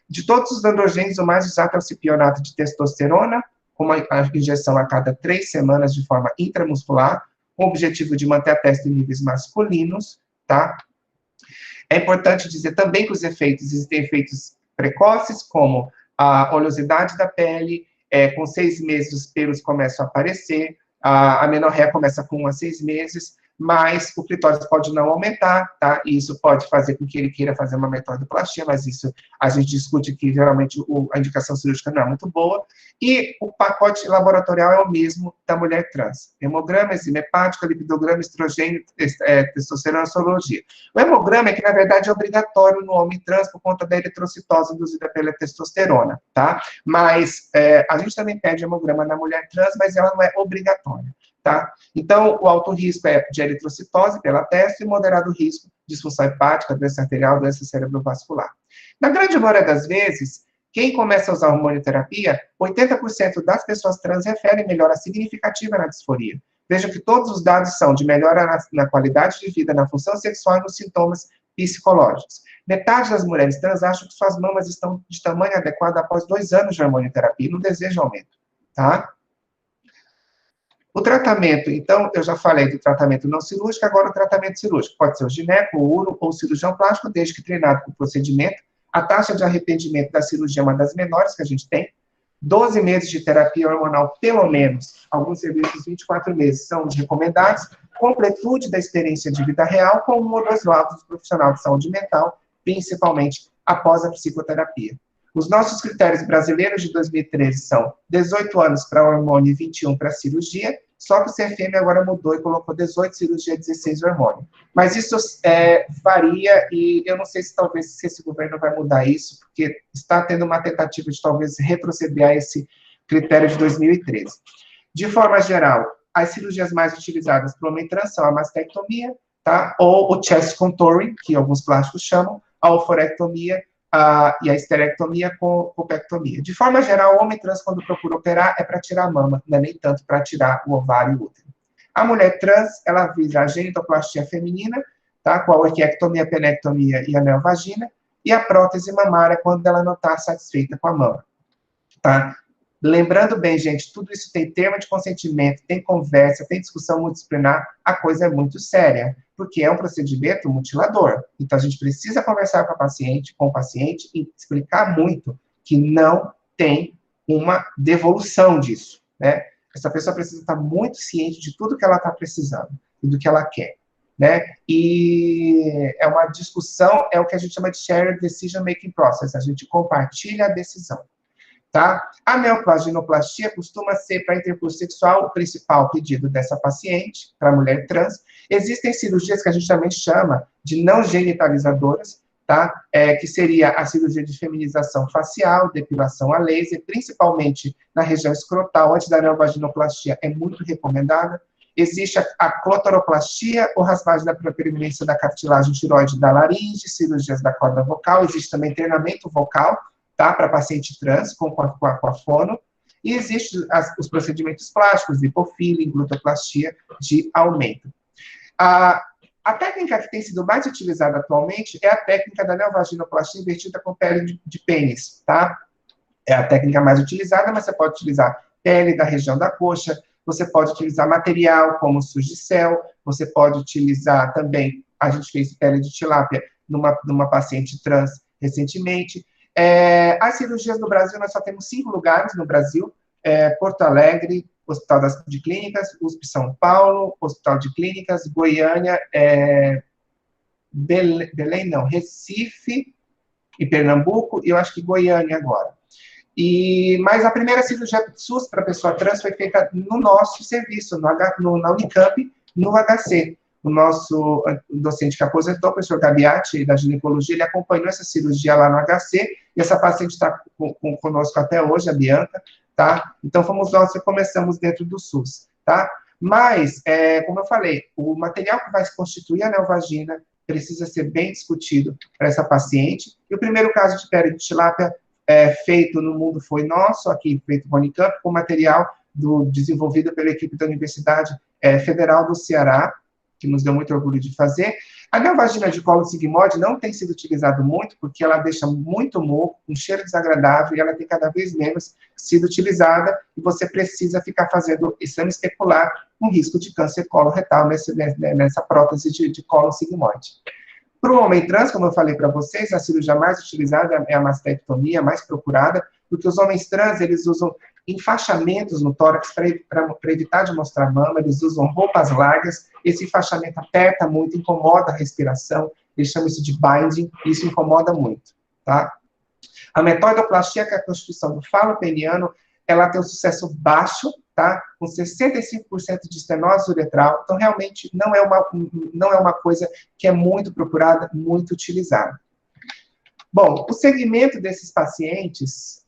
De todos os androgênios, o mais usado é o cipionato de testosterona, com uma injeção a cada 3 semanas de forma intramuscular, com o objetivo de manter a testa em níveis masculinos, tá? É importante dizer também que existem efeitos precoces, como a oleosidade da pele, com 6 meses os pelos começam a aparecer, a menorreia começa com 1 a 6 meses, mas o clitóris pode não aumentar, tá? E isso pode fazer com que ele queira fazer uma metornoplastia, mas isso a gente discute que geralmente a indicação cirúrgica não é muito boa. E o pacote laboratorial é o mesmo da mulher trans. Hemograma, enzima hepática, lipidograma, estrogênio, testosterona, sorologia. O hemograma é que, na verdade, é obrigatório no homem trans por conta da eritrocitose induzida pela testosterona, tá? Mas a gente também pede hemograma na mulher trans, mas ela não é obrigatória. Tá? Então, o alto risco é de eritrocitose pela testa e moderado risco de disfunção hepática, doença arterial, doença cerebrovascular. Na grande maioria das vezes, quem começa a usar hormonioterapia, 80% das pessoas trans referem melhora significativa na disforia. Vejam que todos os dados são de melhora na qualidade de vida, na função sexual e nos sintomas psicológicos. Metade das mulheres trans acham que suas mamas estão de tamanho adequado após 2 anos de hormonioterapia e não desejam aumento, tá? O tratamento, então, eu já falei do tratamento não cirúrgico, agora o tratamento cirúrgico. Pode ser o gineco, o uro ou o cirurgião plástico, desde que treinado com o procedimento. A taxa de arrependimento da cirurgia é uma das menores que a gente tem. 12 meses de terapia hormonal, pelo menos. Alguns serviços, 24 meses, são os recomendados. Completude da experiência de vida real com 1 ou 2 laudos do profissional de saúde mental, principalmente após a psicoterapia. Os nossos critérios brasileiros de 2013 são 18 anos para hormônio e 21 para cirurgia, só que o CFM agora mudou e colocou 18 cirurgia e 16 hormônio. Mas isso varia e eu não sei se talvez esse governo vai mudar isso, porque está tendo uma tentativa de talvez retroceder a esse critério de 2013. De forma geral, as cirurgias mais utilizadas para o homem trans são a mastectomia, tá? Ou o chest contouring, que alguns plásticos chamam, a oforectomia, e a esterectomia com pectomia. De forma geral, o homem trans, quando procura operar, é para tirar a mama, não é nem tanto para tirar o ovário e o útero. A mulher trans, ela visa a genitoplastia feminina, tá? Com a orquiectomia, penectomia e a neovagina, e a prótese mamária, quando ela não está satisfeita com a mama, tá? Lembrando bem, gente, tudo isso tem termo de consentimento, tem conversa, tem discussão multidisciplinar, a coisa é muito séria, porque é um procedimento mutilador. Então, a gente precisa conversar com o paciente e explicar muito que não tem uma devolução disso, né? Essa pessoa precisa estar muito ciente de tudo que ela está precisando e do que ela quer, né? E é uma discussão, é o que a gente chama de shared decision making process, a gente compartilha a decisão. Tá? A neoplastinoplastia costuma ser para intercurso sexual o principal pedido dessa paciente, para a mulher trans. Existem cirurgias que a gente também chama de não genitalizadoras, tá? Que seria a cirurgia de feminização facial, depilação a laser, principalmente na região escrotal, antes da neovaginoplastia, é muito recomendada. Existe a clotoroplastia, ou raspagem da preeminência da cartilagem tiroide da laringe, cirurgias da corda vocal, existe também treinamento vocal, tá, para paciente trans, com a fono, e existem os procedimentos plásticos, lipofilia, glutoplastia, de aumento. A técnica que tem sido mais utilizada atualmente é a técnica da neovaginoplastia invertida com pele de pênis, tá? É a técnica mais utilizada, mas você pode utilizar pele da região da coxa, você pode utilizar material como Surgicel, você pode utilizar também, a gente fez pele de tilápia numa paciente trans recentemente. As cirurgias no Brasil, nós só temos 5 lugares no Brasil, Porto Alegre, Hospital de Clínicas, USP São Paulo, Hospital de Clínicas, Goiânia, Belém não, Recife e Pernambuco, e eu acho que Goiânia agora. Mas a primeira cirurgia SUS para pessoa trans foi feita no nosso serviço, na Unicamp, no HC. O nosso docente que aposentou, o professor Gabiati, da ginecologia, ele acompanhou essa cirurgia lá no HC, e essa paciente está conosco até hoje, a Bianca, tá? Então, fomos nós que começamos dentro do SUS, tá? Mas, como eu falei, o material que vai se constituir a neovagina precisa ser bem discutido para essa paciente, e o primeiro caso de pele de tilápia feito no mundo foi nosso, aqui feito no Unicamp, com material desenvolvido pela equipe da Universidade Federal do Ceará, que nos deu muito orgulho de fazer. A neovagina de colo sigmoide não tem sido utilizada muito, porque ela deixa muito muco, um cheiro desagradável, e ela tem cada vez menos sido utilizada, e você precisa ficar fazendo exame especular com risco de câncer coloretal nessa prótese de colo sigmoide. Para o homem trans, como eu falei para vocês, a cirurgia mais utilizada é a mastectomia, mais procurada, porque os homens trans, eles usam enfaixamentos no tórax para evitar de mostrar mama, eles usam roupas largas, esse enfaixamento aperta muito, incomoda a respiração, eles chamam isso de binding, isso incomoda muito, tá? A metoidoplastia, que é a constituição do falo peniano, ela tem um sucesso baixo, tá? Com 65% de estenose uretral, então realmente não é uma coisa que é muito procurada, muito utilizada. Bom, o segmento desses pacientes,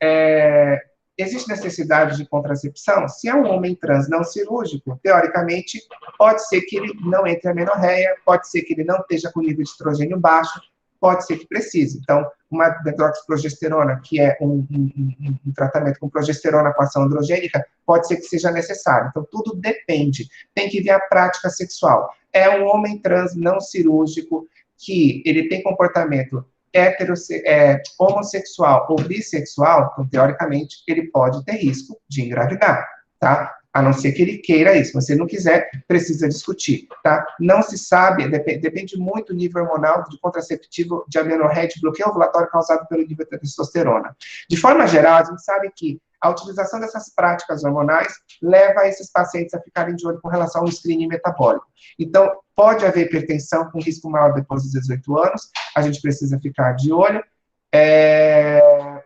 existe necessidade de contracepção? Se é um homem trans não cirúrgico, teoricamente, pode ser que ele não entre a amenorreia, pode ser que ele não esteja com nível de estrogênio baixo, pode ser que precise. Então, uma detoxiprogesterona, que é um tratamento com progesterona com ação androgênica, pode ser que seja necessário. Então, tudo depende. Tem que ver a prática sexual. É um homem trans não cirúrgico que ele tem comportamento homossexual ou bissexual, então, teoricamente, ele pode ter risco de engravidar, tá? A não ser que ele queira isso. Se ele não quiser, precisa discutir, tá? Não se sabe, depende muito do nível hormonal de contraceptivo de amenorreia, de bloqueio ovulatório causado pelo nível de testosterona. De forma geral, a gente sabe que a utilização dessas práticas hormonais leva esses pacientes a ficarem de olho com relação ao screening metabólico. Então, pode haver hipertensão com risco maior depois dos 18 anos, a gente precisa ficar de olho.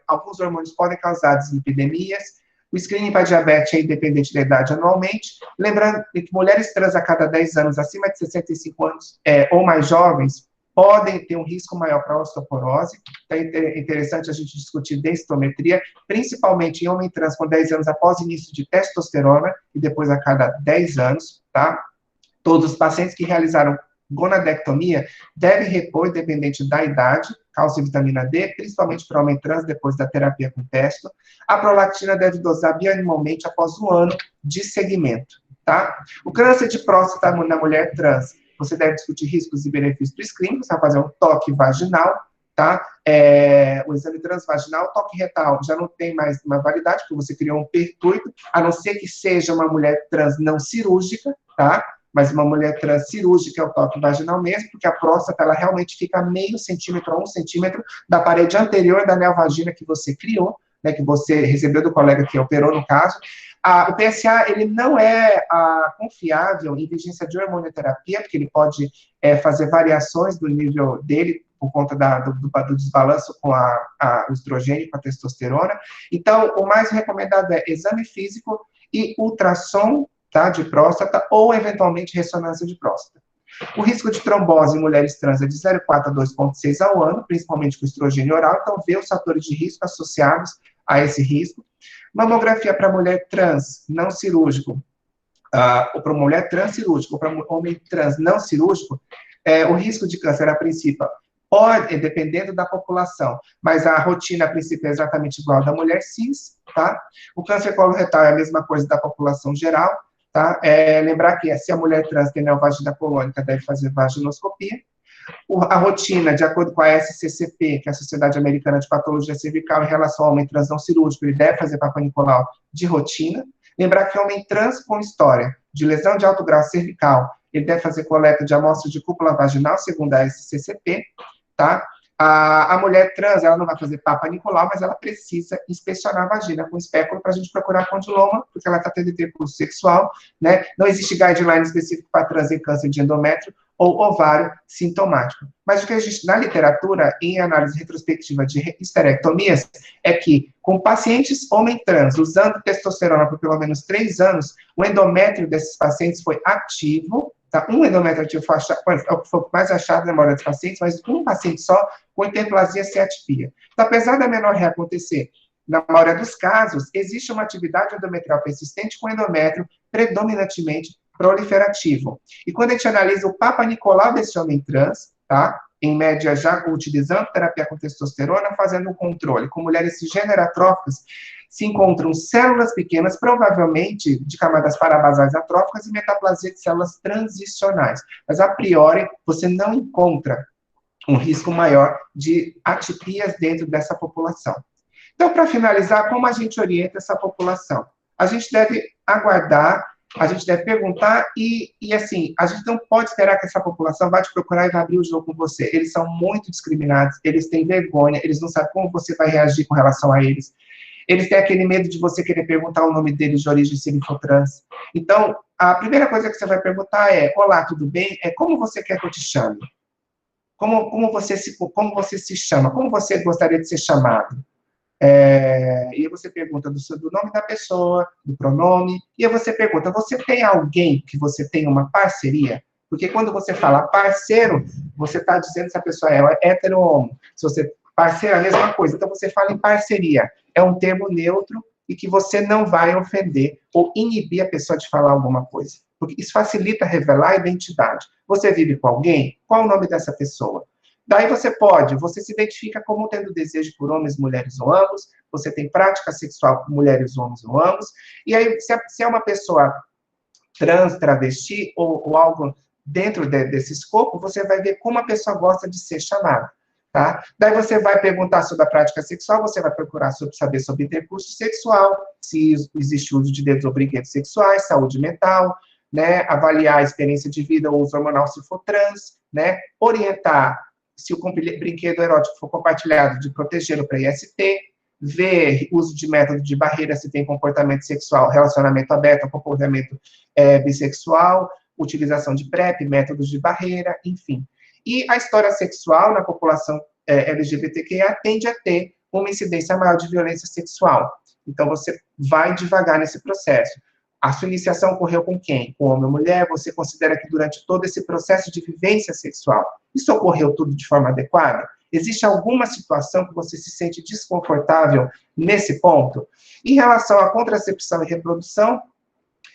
Alguns hormônios podem causar dislipidemias. O screening para diabetes é independente da idade anualmente. Lembrando que mulheres trans a cada 10 anos, acima de 65 anos ou mais jovens, podem ter um risco maior para osteoporose. Então, é interessante a gente discutir densitometria, principalmente em homem trans com 10 anos após início de testosterona, e depois a cada 10 anos, tá? Todos os pacientes que realizaram gonadectomia devem repor, independente da idade, cálcio e vitamina D, principalmente para homem trans, depois da terapia com testo. A prolactina deve dosar bianualmente após 1 ano de segmento, tá? O câncer de próstata na mulher trans, você deve discutir riscos e benefícios do screening, você vai fazer um toque vaginal, tá? O exame transvaginal, o toque retal já não tem mais uma validade, porque você criou um pertuito, a não ser que seja uma mulher trans não cirúrgica, tá? Mas uma mulher trans cirúrgica é o toque vaginal mesmo, porque a próstata, ela realmente fica meio centímetro a 1 centímetro da parede anterior da neovagina que você criou, né, que você recebeu do colega que operou no caso. O PSA, ele não é confiável em vigência de hormonioterapia, porque ele pode fazer variações do nível dele por conta do desbalanço com o estrogênio, com a testosterona. Então, o mais recomendado é exame físico e ultrassom, tá, de próstata, ou eventualmente ressonância de próstata. O risco de trombose em mulheres trans é de 0,4 a 2,6 ao ano, principalmente com estrogênio oral, então vê os fatores de risco associados a esse risco. Mamografia para mulher trans não cirúrgico, ou para mulher trans cirúrgico, ou para homem trans não cirúrgico, o risco de câncer, a princípio, pode, dependendo da população, mas a rotina, a princípio, é exatamente igual à da mulher cis, tá? O câncer coloretal é a mesma coisa da população geral, tá? Lembrar que se a mulher trans tem neovagina colônica, deve fazer vaginoscopia. A rotina, de acordo com a SCCP, que é a Sociedade Americana de Patologia Cervical, em relação ao homem trans não cirúrgico, ele deve fazer Papa Nicolau de rotina. Lembrar que homem trans com história de lesão de alto grau cervical, ele deve fazer coleta de amostras de cúpula vaginal, segundo a SCCP, tá? A mulher trans, ela não vai fazer Papa Nicolau, mas ela precisa inspecionar a vagina com espéculo para a gente procurar condiloma, porque ela está tendo intercurso sexual, né? Não existe guideline específico para trans em câncer de endométrio ou ovário sintomático. Mas o que existe na literatura, em análise retrospectiva de histerectomias, é que com pacientes homem trans usando testosterona por pelo menos 3 anos, o endométrio desses pacientes foi ativo, tá? Um endométrio ativo foi o mais achado na maioria dos pacientes, mas um paciente só com hiperplasia sem atipia. Então, apesar da menorreia acontecer na maioria dos casos, existe uma atividade endometrial persistente com endométrio predominantemente proliferativo. E quando a gente analisa o Papa Nicolau desse homem trans, tá? Em média, já utilizando terapia com testosterona, fazendo um controle com mulheres cisgênero-atróficas, se encontram células pequenas, provavelmente de camadas parabasais atróficas e metaplasia de células transicionais. Mas, a priori, você não encontra um risco maior de atipias dentro dessa população. Então, para finalizar, como a gente orienta essa população? A gente deve aguardar, a gente deve perguntar e assim, a gente não pode esperar que essa população vá te procurar e vai abrir o jogo com você. Eles são muito discriminados, eles têm vergonha, eles não sabem como você vai reagir com relação a eles. Eles têm aquele medo de você querer perguntar o nome deles de origem se ele for trans. Então, a primeira coisa que você vai perguntar é: olá, tudo bem? Como você quer que eu te chame? Como você se chama? Como você gostaria de ser chamado? E aí você pergunta do nome da pessoa, do pronome, e aí você pergunta: você tem alguém que você tem uma parceria? Porque quando você fala parceiro, você está dizendo se a pessoa é hétero ou homo. Se você parceiro, é a mesma coisa. Então você fala em parceria. É um termo neutro e que você não vai ofender ou inibir a pessoa de falar alguma coisa. Porque isso facilita revelar a identidade. Você vive com alguém? Qual o nome dessa pessoa? Daí você se identifica como tendo desejo por homens, mulheres ou ambos, você tem prática sexual com mulheres, homens ou ambos, e aí, se é uma pessoa trans, travesti ou algo dentro desse escopo, você vai ver como a pessoa gosta de ser chamada, tá? Daí você vai perguntar sobre a prática sexual, você vai procurar saber sobre intercurso sexual, se existe uso de dedos ou brinquedos sexuais, saúde mental, né? Avaliar a experiência de vida ou uso hormonal se for trans, né? Orientar se o brinquedo erótico for compartilhado, de protegê-lo para IST, ver uso de método de barreira, se tem comportamento sexual, relacionamento aberto, comportamento bissexual, utilização de PrEP, métodos de barreira, enfim. E a história sexual na população LGBTQIA tende a ter uma incidência maior de violência sexual. Então, você vai devagar nesse processo. A sua iniciação ocorreu com quem? Com homem ou mulher? Você considera que durante todo esse processo de vivência sexual, isso ocorreu tudo de forma adequada? Existe alguma situação que você se sente desconfortável nesse ponto? Em relação à contracepção e reprodução,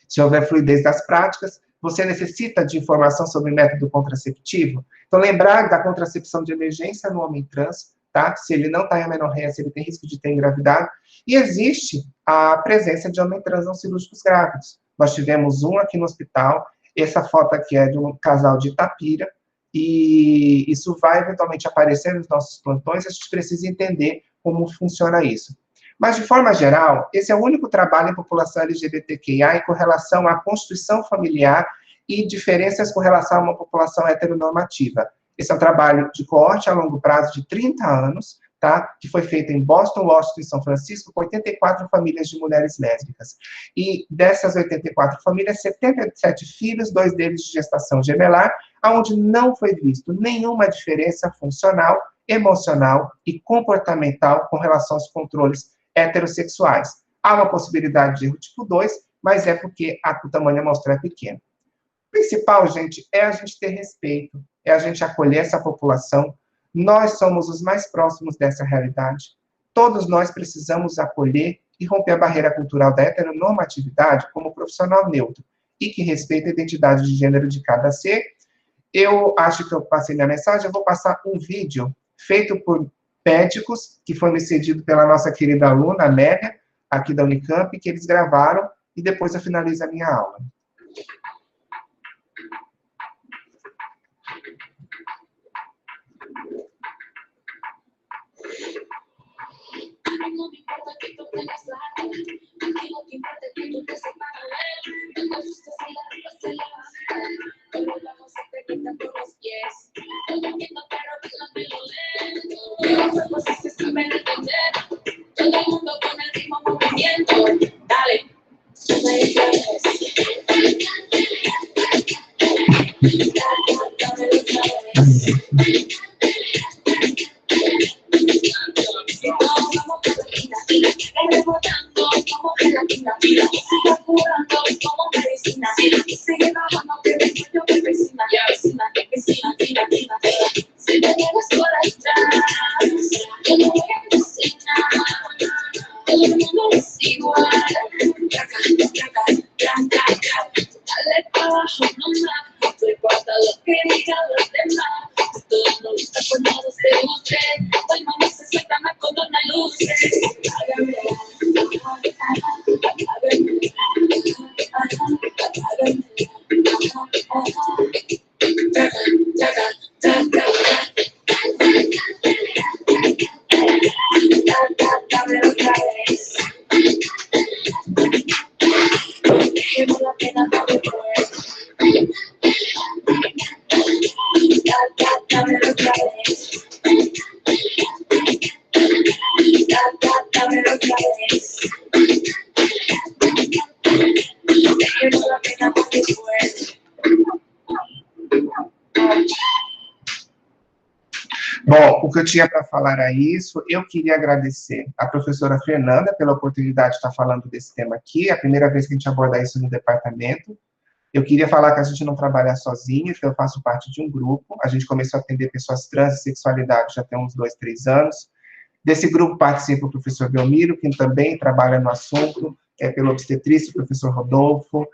se houver fluidez das práticas, você necessita de informação sobre método contraceptivo? Então, lembrar da contracepção de emergência no homem trans, tá? Se ele não está em amenorreia, se ele tem risco de ter engravidado. E existe a presença de homens trans não cirúrgicos grávidos. Nós tivemos um aqui no hospital, essa foto aqui é de um casal de Itapira, e isso vai eventualmente aparecer nos nossos plantões, a gente precisa entender como funciona isso. Mas, de forma geral, esse é o único trabalho em população LGBTQIA com relação à constituição familiar e diferenças com relação a uma população heteronormativa. Esse é um trabalho de coorte a longo prazo de 30 anos, tá? Que foi feito em Boston, Washington e São Francisco, com 84 famílias de mulheres lésbicas. E dessas 84 famílias, 77 filhos, 2 deles de gestação gemelar, onde não foi visto nenhuma diferença funcional, emocional e comportamental com relação aos controles heterossexuais. Há uma possibilidade de erro tipo 2, mas é porque o tamanho amostral é pequeno. O principal, gente, é a gente ter respeito, é a gente acolher essa população. Nós somos os mais próximos dessa realidade. Todos nós precisamos acolher e romper a barreira cultural da heteronormatividade como profissional neutro e que respeita a identidade de gênero de cada ser. Eu acho que eu passei minha mensagem, eu vou passar um vídeo feito por médicos, que foi me cedido pela nossa querida aluna, Amélia, aqui da Unicamp, que eles gravaram, e depois eu finalizo a minha aula. No me importa que tú tengas plata, contigo que importa que tú te sepas. Bom, o que eu tinha para falar é isso. Eu queria agradecer a professora Fernanda pela oportunidade de estar falando desse tema aqui. É a primeira vez que a gente aborda isso no departamento. Eu queria falar que a gente não trabalha sozinho, que eu faço parte de um grupo. A gente começou a atender pessoas trans e sexualidade já tem uns 2, 3 anos. Desse grupo participa o professor Belmiro, que também trabalha no assunto, pelo obstetrícia, o professor Rodolfo,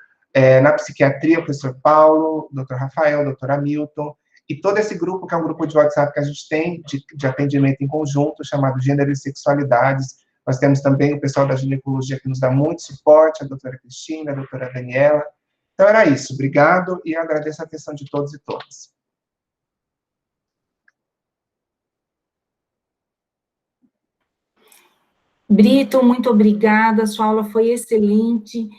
na psiquiatria, o professor Paulo, o doutor Rafael, o doutor Hamilton, e todo esse grupo, que é um grupo de WhatsApp que a gente tem, de atendimento em conjunto, chamado Gênero e Sexualidades. Nós temos também o pessoal da ginecologia que nos dá muito suporte, a doutora Cristina, a doutora Daniela. Então, era isso. Obrigado e agradeço a atenção de todos e todas. Brito, muito obrigada, sua aula foi excelente.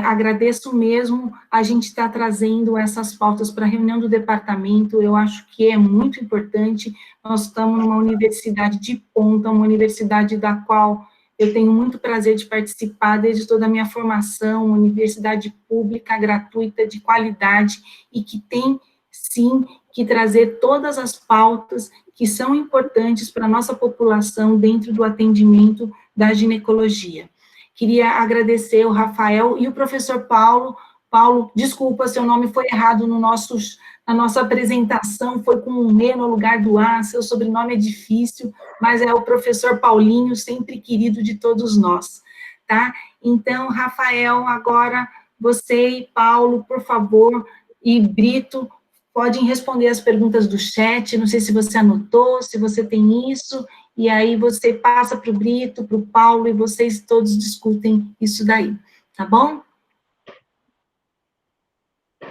Agradeço mesmo a gente estar trazendo essas pautas para a reunião do departamento, eu acho que é muito importante. Nós estamos numa universidade de ponta, uma universidade da qual eu tenho muito prazer de participar desde toda a minha formação, uma universidade pública, gratuita, de qualidade, e que tem, sim, que trazer todas as pautas que são importantes para a nossa população dentro do atendimento da ginecologia. Queria agradecer o Rafael e o professor Paulo. Paulo, desculpa, seu nome foi errado na nossa apresentação, foi com um E no lugar do A, seu sobrenome é difícil, mas é o professor Paulinho, sempre querido de todos nós, tá? Então, Rafael, agora você e Paulo, por favor, e Brito, podem responder as perguntas do chat, não sei se você anotou, se você tem isso, e aí você passa para o Brito, para o Paulo, e vocês todos discutem isso daí, tá bom?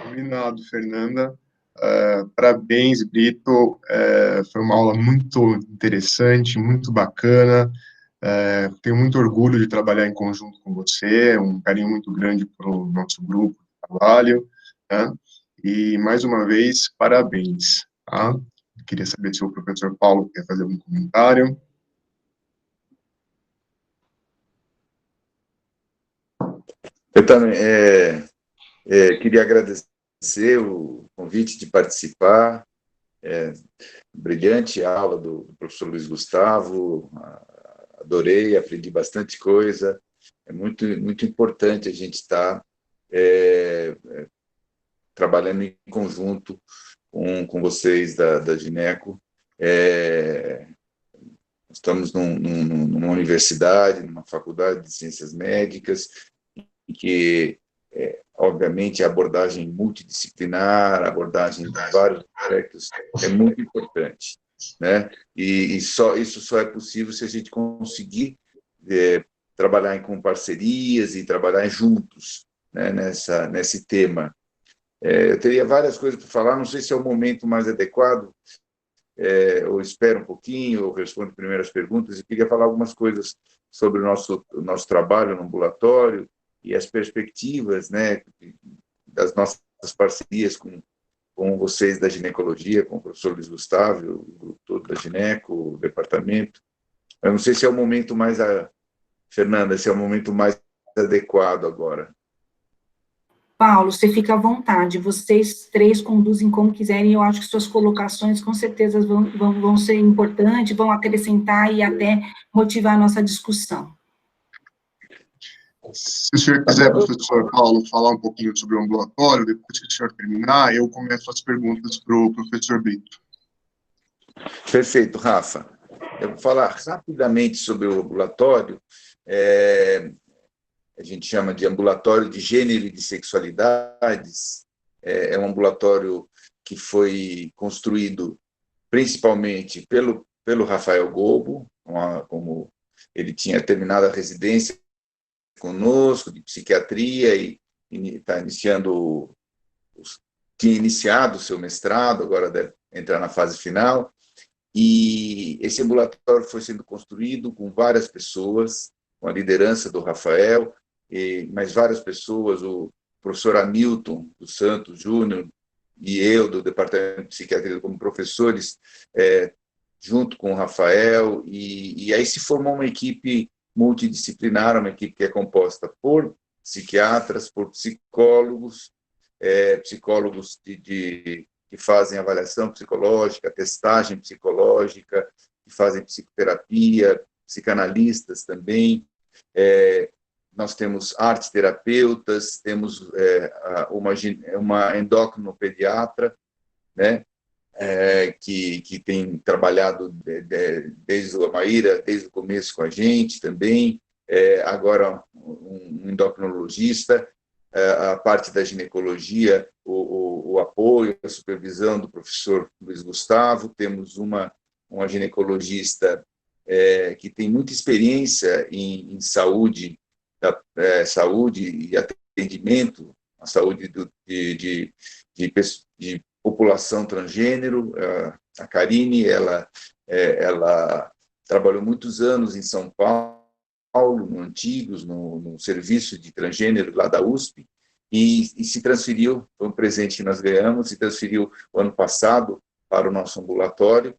Combinado, Fernanda. Parabéns, Brito. Foi uma aula muito interessante, muito bacana. Tenho muito orgulho de trabalhar em conjunto com você, um carinho muito grande para o nosso grupo de trabalho, né? E, mais uma vez, parabéns, tá? Queria saber se o professor Paulo quer fazer algum comentário. Eu também queria agradecer o convite de participar, brilhante aula do professor Luiz Gustavo, adorei, aprendi bastante coisa, é muito, muito importante a gente estar trabalhando em conjunto com vocês da Gineco. Estamos numa universidade, numa faculdade de ciências médicas, em que, obviamente, a abordagem multidisciplinar, a abordagem de vários aspectos é muito importante, né? E isso só é possível se a gente conseguir trabalhar com parcerias e trabalhar juntos, né, nesse tema. Eu teria várias coisas para falar, não sei se é o momento mais adequado, ou espero um pouquinho, ou respondo primeiro as perguntas, e queria falar algumas coisas sobre o nosso trabalho no ambulatório e as perspectivas, né, das nossas parcerias com vocês da ginecologia, com o professor Luiz Gustavo, o grupo todo da Gineco, o departamento. Eu não sei se é o momento mais, Fernanda, se é o momento mais adequado agora. Paulo, você fica à vontade, vocês três conduzem como quiserem, eu acho que suas colocações com certeza vão ser importantes, vão acrescentar e até motivar a nossa discussão. Se o senhor quiser, professor Paulo, falar um pouquinho sobre o ambulatório, depois que o senhor terminar, eu começo as perguntas para o professor Brito. Perfeito, Rafa. Eu vou falar rapidamente sobre o ambulatório. A gente chama de ambulatório de gênero e de sexualidades. É um ambulatório que foi construído principalmente pelo Rafael Gobo, como ele tinha terminado a residência conosco de psiquiatria e está tinha iniciado o seu mestrado, agora deve entrar na fase final. E esse ambulatório foi sendo construído com várias pessoas, com a liderança do Rafael, mais várias pessoas, o professor Hamilton dos Santos Júnior e eu, do Departamento de Psiquiatria, como professores, junto com o Rafael, e aí se formou uma equipe multidisciplinar, uma equipe que é composta por psiquiatras, por psicólogos, psicólogos que fazem avaliação psicológica, testagem psicológica, que fazem psicoterapia, psicanalistas também. Nós temos arte-terapeutas, temos uma endocrinopediatra, né, que tem trabalhado desde a Maíra, desde o começo com a gente também, agora um endocrinologista, a parte da ginecologia, o apoio, a supervisão do professor Luiz Gustavo, temos uma ginecologista que tem muita experiência em saúde, saúde e atendimento, a saúde de população transgênero, a Karine, ela trabalhou muitos anos em São Paulo, no Antigos, no serviço de transgênero lá da USP, e se transferiu, foi um presente que nós ganhamos, se transferiu o ano passado para o nosso ambulatório.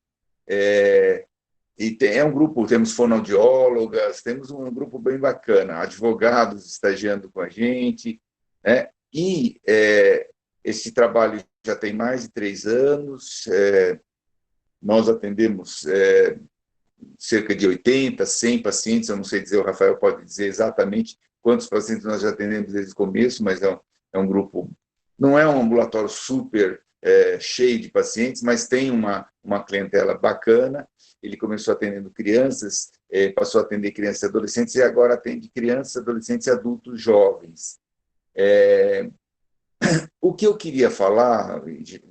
E é um grupo, temos fonoaudiólogas, temos um grupo bem bacana, advogados estagiando com a gente, né? E esse trabalho já tem mais de 3 anos, nós atendemos cerca de 80, 100 pacientes, eu não sei dizer, o Rafael pode dizer exatamente quantos pacientes nós já atendemos desde o começo, mas é um grupo, não é um ambulatório super cheio de pacientes, mas tem uma clientela bacana. Ele começou atendendo crianças, passou a atender crianças e adolescentes, e agora atende crianças, adolescentes e adultos jovens. O que eu queria falar,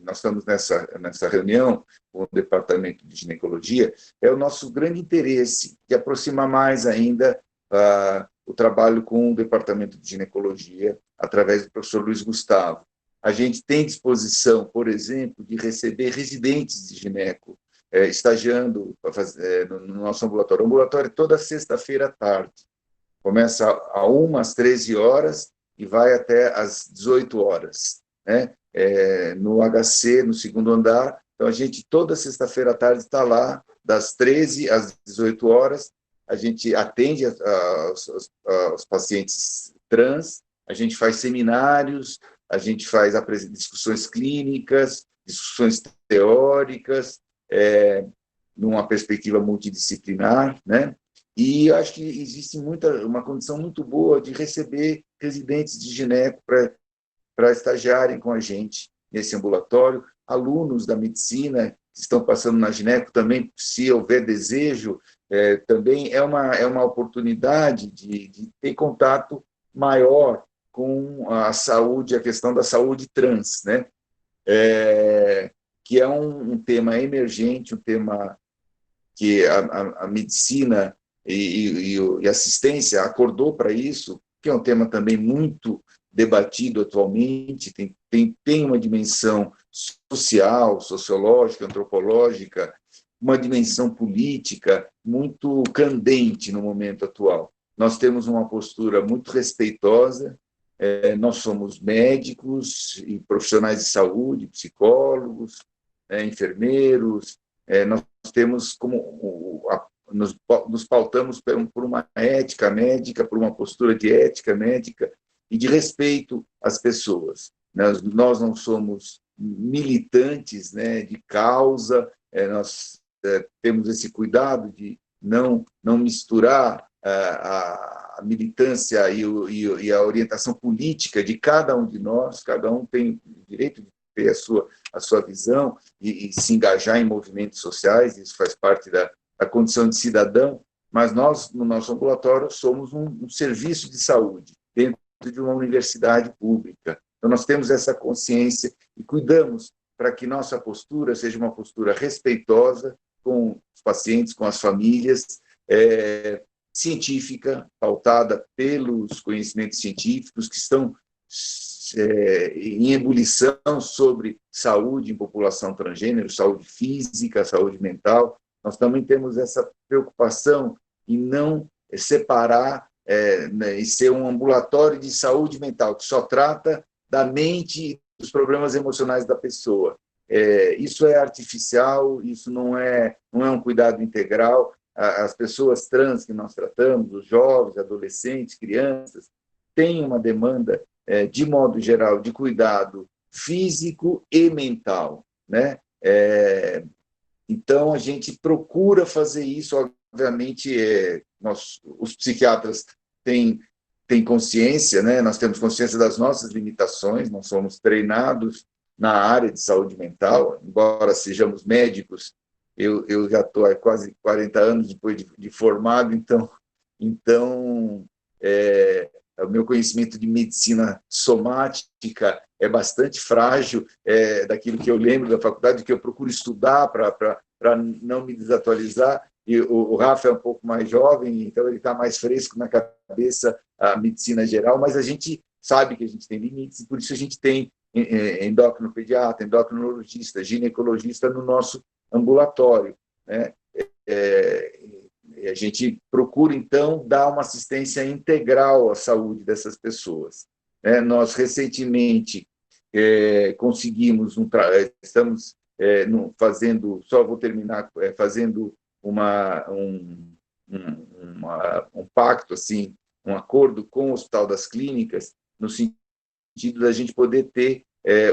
nós estamos nessa reunião com o Departamento de Ginecologia, é o nosso grande interesse de aproximar mais ainda o trabalho com o Departamento de Ginecologia, através do professor Luiz Gustavo. A gente tem disposição, por exemplo, de receber residentes de gineco, estagiando no nosso ambulatório. O ambulatório é toda sexta-feira à tarde. Começa às 13 horas e vai até às 18 horas, né? No HC, no segundo andar. Então, a gente, toda sexta-feira à tarde, está lá, das 13 às 18 horas. A gente atende os pacientes trans, a gente faz seminários, a gente faz discussões clínicas, discussões teóricas, numa perspectiva multidisciplinar, né? E acho que existe uma condição muito boa de receber residentes de gineco para estagiarem com a gente nesse ambulatório, alunos da medicina que estão passando na gineco também, se houver desejo, também é uma oportunidade de ter contato maior com a saúde, a questão da saúde trans, né? Que é um tema emergente, um tema que a medicina e a assistência acordou para isso, que é um tema também muito debatido atualmente, tem uma dimensão social, sociológica, antropológica, uma dimensão política muito candente no momento atual. Nós temos uma postura muito respeitosa, nós somos médicos e profissionais de saúde, psicólogos, enfermeiros, nós temos nos pautamos por uma ética médica, por uma postura de ética médica e de respeito as pessoas. Nós não somos militantes, né, de causa, nós temos esse cuidado de não misturar a militância e a orientação política de cada um de nós. Cada um tem o direito de ter a sua visão e se engajar em movimentos sociais, isso faz parte da condição de cidadão, mas nós, no nosso ambulatório, somos um serviço de saúde dentro de uma universidade pública. Então, nós temos essa consciência e cuidamos para que nossa postura seja uma postura respeitosa com os pacientes, com as famílias, científica, pautada pelos conhecimentos científicos que estão em ebulição sobre saúde em população transgênero, saúde física, saúde mental. Nós também temos essa preocupação em não separar e ser um ambulatório de saúde mental, que só trata da mente e dos problemas emocionais da pessoa. Isso é artificial, isso não é um cuidado integral. As pessoas trans que nós tratamos, os jovens, adolescentes, crianças, têm uma demanda, de modo geral, de cuidado físico e mental, né? Então, a gente procura fazer isso, obviamente, os psiquiatras têm consciência, né? Nós temos consciência das nossas limitações, nós somos treinados na área de saúde mental, embora sejamos médicos, eu já estou há quase 40 anos depois de formado, então o meu conhecimento de medicina somática é bastante frágil, daquilo que eu lembro da faculdade, que eu procuro estudar para não me desatualizar, e o Rafa é um pouco mais jovem, então ele está mais fresco na cabeça a medicina geral, mas a gente sabe que a gente tem limites, e por isso a gente tem endocrinopediatra, endocrinologista, ginecologista no nosso ambulatório, né? A gente procura, então, dar uma assistência integral à saúde dessas pessoas, né? Nós, recentemente, conseguimos, estamos fazendo, só vou terminar, fazendo um pacto, assim, um acordo com o Hospital das Clínicas, no sentido da gente poder ter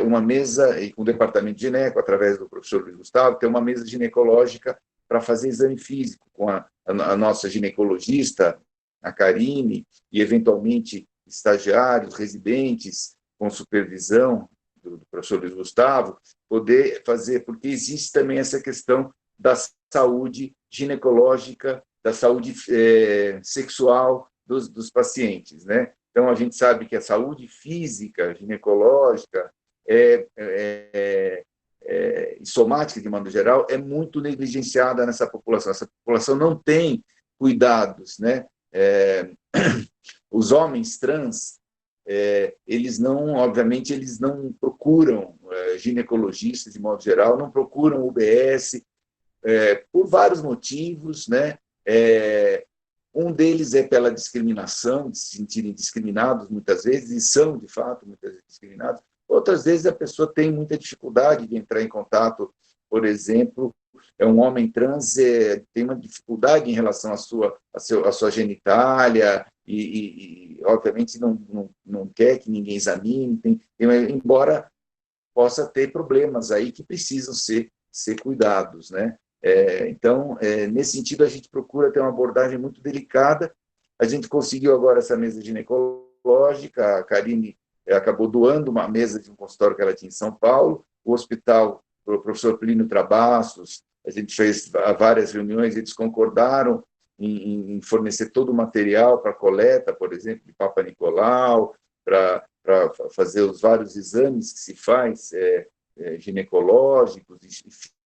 uma mesa, e com o departamento de gineco, através do professor Luiz Gustavo, ter uma mesa ginecológica para fazer exame físico com a nossa ginecologista, a Karine, e, eventualmente, estagiários, residentes, com supervisão do professor Luiz Gustavo, poder fazer, porque existe também essa questão da saúde ginecológica, da saúde sexual dos pacientes, né? Então, a gente sabe que a saúde física, ginecológica e somática, de modo geral, é muito negligenciada nessa população. Essa população não tem cuidados, né? Os homens trans, eles não, obviamente, eles não procuram ginecologistas, de modo geral, não procuram UBS, por vários motivos, né? Um deles é pela discriminação, de se sentirem discriminados muitas vezes, e são, de fato, muitas vezes discriminados. Outras vezes a pessoa tem muita dificuldade de entrar em contato, por exemplo, um homem trans tem uma dificuldade em relação à sua genitália e obviamente, não quer que ninguém examine, embora possa ter problemas aí que precisam ser cuidados, né? Então, nesse sentido, a gente procura ter uma abordagem muito delicada. A gente conseguiu agora essa mesa ginecológica, a Karine acabou doando uma mesa de um consultório que ela tinha em São Paulo, o hospital, o professor Plínio Travassos, a gente fez várias reuniões, eles concordaram em fornecer todo o material para coleta, por exemplo, de Papa Nicolau, para fazer os vários exames que se faz, ginecológicos e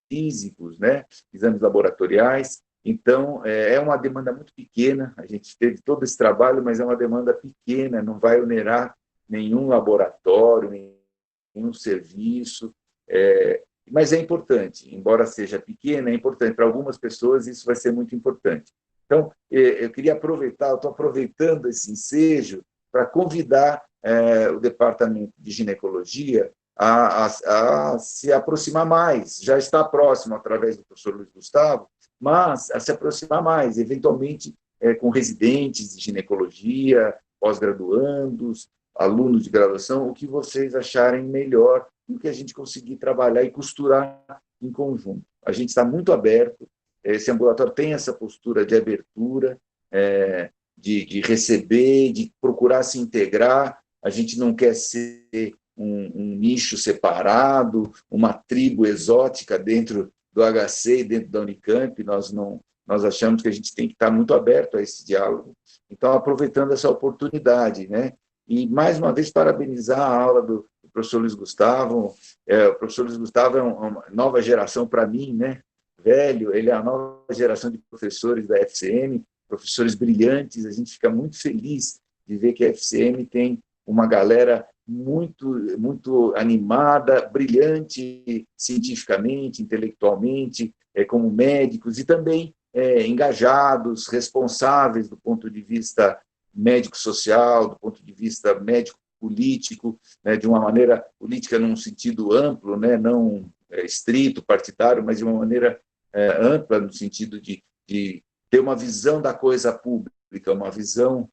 físicos, né? Exames laboratoriais. Então, é uma demanda muito pequena, a gente teve todo esse trabalho, mas é uma demanda pequena, não vai onerar nenhum laboratório, nenhum serviço, mas é importante, embora seja pequena, é importante. Para algumas pessoas isso vai ser muito importante. Então, eu queria aproveitar, estou aproveitando esse ensejo para convidar o Departamento de Ginecologia a se aproximar mais, já está próximo através do professor Luiz Gustavo, mas a se aproximar mais, eventualmente com residentes de ginecologia, pós-graduandos, alunos de graduação, o que vocês acharem melhor, e o que a gente conseguir trabalhar e costurar em conjunto. A gente está muito aberto, esse ambulatório tem essa postura de abertura, de receber, de procurar se integrar. A gente não quer ser um nicho separado, uma tribo exótica dentro do HC e dentro da Unicamp. Nós achamos que a gente tem que estar muito aberto a esse diálogo. Então, aproveitando essa oportunidade, né? E, mais uma vez, parabenizar a aula do professor Luiz Gustavo. O professor Luiz Gustavo é uma nova geração para mim, né? Velho, ele é a nova geração de professores da FCM, professores brilhantes. A gente fica muito feliz de ver que a FCM tem uma galera muito animada, brilhante cientificamente, intelectualmente, como médicos, e também engajados, responsáveis do ponto de vista médico-social, do ponto de vista médico-político, né, de uma maneira política num sentido amplo, né, não estrito, partidário, mas de uma maneira ampla, no sentido de ter uma visão da coisa pública, uma visão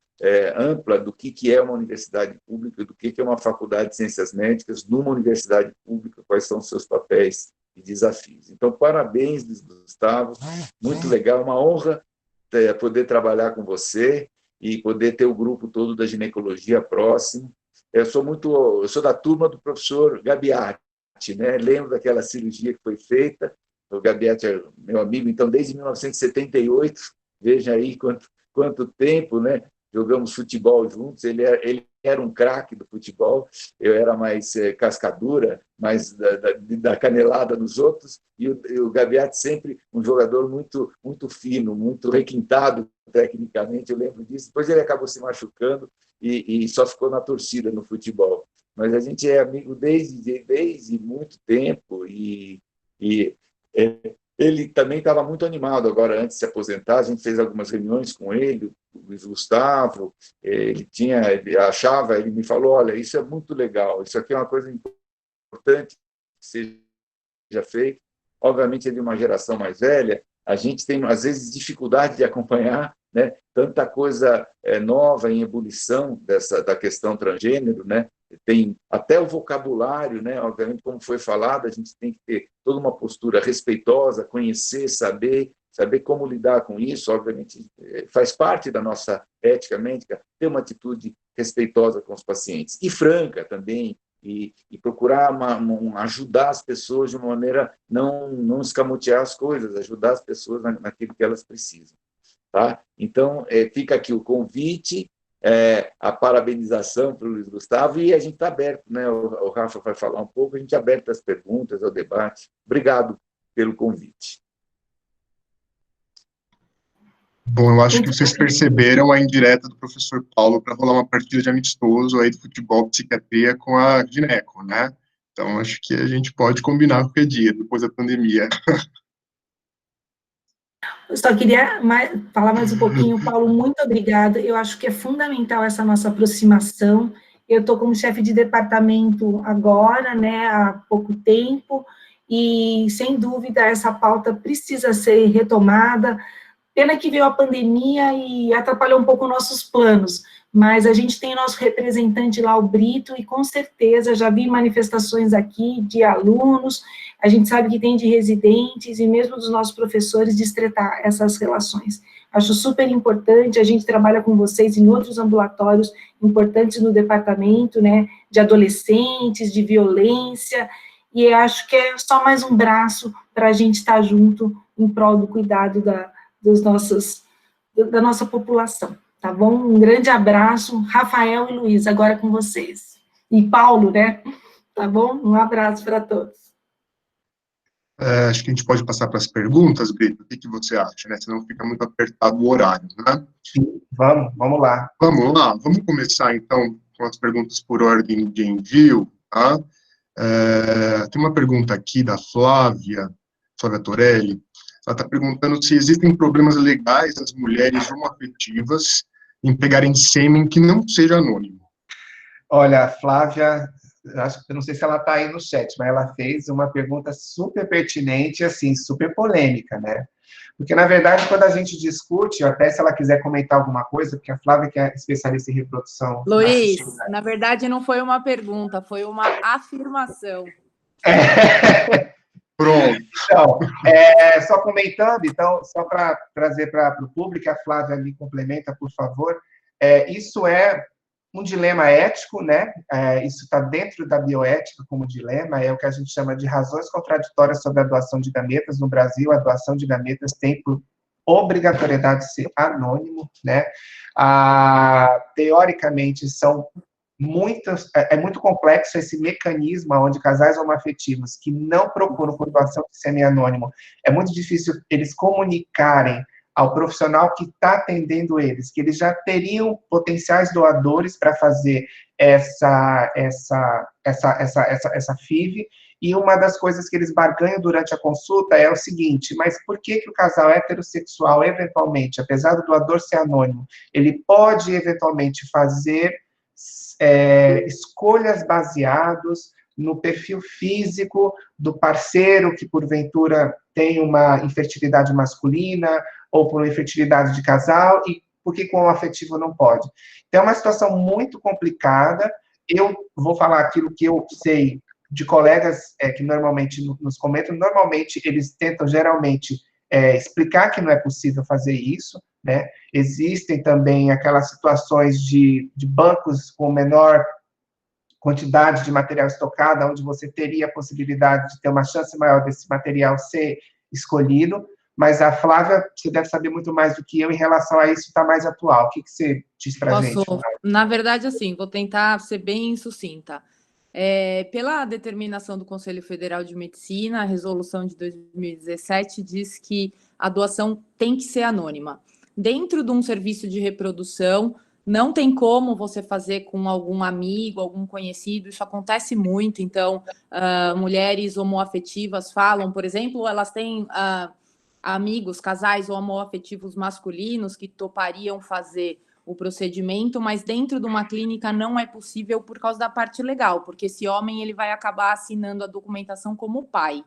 ampla do que é uma universidade pública, do que é uma faculdade de ciências médicas, numa universidade pública, quais são os seus papéis e desafios. Então, parabéns, Luiz Gustavo, muito legal, uma honra poder trabalhar com você e poder ter o grupo todo da ginecologia próximo. Eu sou da turma do professor Gabiati, né? Lembro daquela cirurgia que foi feita, o Gabiati é meu amigo, então, desde 1978, veja aí quanto tempo, né? Jogamos futebol juntos, ele era um craque do futebol, eu era mais cascadura, mais da canelada nos outros, e o Gabiati sempre um jogador muito fino, muito requintado tecnicamente, eu lembro disso. Depois ele acabou se machucando e só ficou na torcida no futebol. Mas a gente é amigo desde muito tempo, ele também estava muito animado agora, antes de se aposentar. A gente fez algumas reuniões com ele, o Luiz Gustavo, ele achava, ele me falou, olha, isso é muito legal, isso aqui é uma coisa importante que seja feito. Obviamente, ele é de uma geração mais velha, a gente tem, às vezes, dificuldade de acompanhar, né, tanta coisa nova em ebulição da questão transgênero, né? Tem até o vocabulário, né? Obviamente, como foi falado, a gente tem que ter toda uma postura respeitosa, conhecer, saber como lidar com isso. Obviamente, faz parte da nossa ética médica ter uma atitude respeitosa com os pacientes e franca também, e procurar ajudar as pessoas de uma maneira não escamotear as coisas, ajudar as pessoas naquilo que elas precisam. Tá? Então, fica aqui o convite, a parabenização para o Luiz Gustavo, e a gente está aberto, né? O Rafa vai falar um pouco, a gente é aberto às perguntas, ao debate. Obrigado pelo convite. Bom, eu acho que vocês perceberam a indireta do professor Paulo para rolar uma partida de amistoso aí de futebol psiquiatria com a gineco, né? Então, acho que a gente pode combinar qualquer dia, depois da pandemia. Eu só queria falar mais um pouquinho. Paulo, muito obrigada. Eu acho que é fundamental essa nossa aproximação. Eu estou como chefe de departamento agora, né, há pouco tempo, e, sem dúvida, essa pauta precisa ser retomada. Pena que veio a pandemia e atrapalhou um pouco nossos planos, mas a gente tem nosso representante lá, o Brito, e com certeza já vi manifestações aqui de alunos, a gente sabe que tem de residentes e mesmo dos nossos professores de estreitar essas relações. Acho super importante, a gente trabalha com vocês em outros ambulatórios importantes no departamento, né, de adolescentes, de violência, e acho que é só mais um braço para a gente estar junto em prol do cuidado da nossa população, tá bom? Um grande abraço, Rafael e Luiz, agora com vocês. E Paulo, né? Tá bom? Um abraço para todos. Acho que a gente pode passar para as perguntas, Brito. O que você acha, né? Senão fica muito apertado o horário, né? Sim, vamos lá. Vamos lá, vamos começar, então, com as perguntas por ordem de envio, tá? Tem uma pergunta aqui da Flávia Torelli. Ela está perguntando se existem problemas legais das mulheres homoafetivas em pegarem sêmen que não seja anônimo. Olha, Flávia, acho que eu não sei se ela está aí no chat, mas ela fez uma pergunta super pertinente, assim, super polêmica, né? Porque, na verdade, quando a gente discute, até se ela quiser comentar alguma coisa, porque a Flávia, que é especialista em reprodução Luiz, assistida. na verdade não foi uma pergunta, foi uma afirmação. Pronto. Então, só comentando, então, só para trazer para o público, a Flávia me complementa, por favor, isso é um dilema ético, né? Isso está dentro da bioética como dilema, é o que a gente chama de razões contraditórias sobre a doação de gametas. No Brasil, a doação de gametas tem por obrigatoriedade de ser anônimo, né? Teoricamente, são muitas, é muito complexo esse mecanismo onde casais homoafetivos que não procuram por doação de sêmen anônimo, é muito difícil eles comunicarem ao profissional que está atendendo eles, que eles já teriam potenciais doadores para fazer essa FIV, e uma das coisas que eles barganham durante a consulta é o seguinte: mas por que o casal heterossexual, eventualmente, apesar do doador ser anônimo, ele pode, eventualmente, fazer escolhas baseadas no perfil físico do parceiro que, porventura, tem uma infertilidade masculina ou por uma infertilidade de casal, e por que com o afetivo não pode? Então, é uma situação muito complicada. Eu vou falar aquilo que eu sei de colegas que normalmente nos comentam. Normalmente, eles tentam, geralmente, explicar que não é possível fazer isso, né? Existem também aquelas situações de bancos com menor quantidade de material estocado, onde você teria a possibilidade de ter uma chance maior desse material ser escolhido, mas a Flávia, você deve saber muito mais do que eu em relação a isso, está mais atual. O que você diz para a gente, Flávia? Na verdade, assim, vou tentar ser bem sucinta. Pela determinação do Conselho Federal de Medicina, a resolução de 2017 diz que a doação tem que ser anônima. Dentro de um serviço de reprodução, não tem como você fazer com algum amigo, algum conhecido, isso acontece muito. Então, mulheres homoafetivas falam, por exemplo, elas têm amigos, casais homoafetivos masculinos que topariam fazer o procedimento, mas dentro de uma clínica não é possível por causa da parte legal, porque esse homem ele vai acabar assinando a documentação como pai,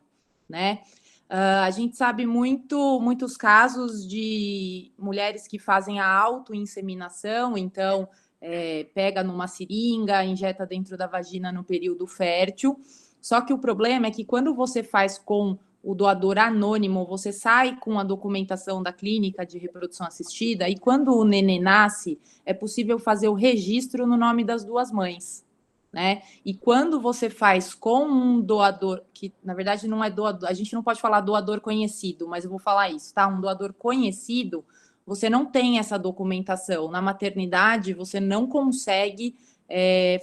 né? A gente sabe muitos casos de mulheres que fazem a autoinseminação, então pega numa seringa, injeta dentro da vagina no período fértil. Só que o problema é que quando você faz com o doador anônimo, você sai com a documentação da clínica de reprodução assistida, e quando o nenê nasce, é possível fazer o registro no nome das duas mães, né? E quando você faz com um doador, que na verdade não é doador, a gente não pode falar doador conhecido, mas eu vou falar isso, tá? Um doador conhecido, você não tem essa documentação. Na maternidade, você não consegue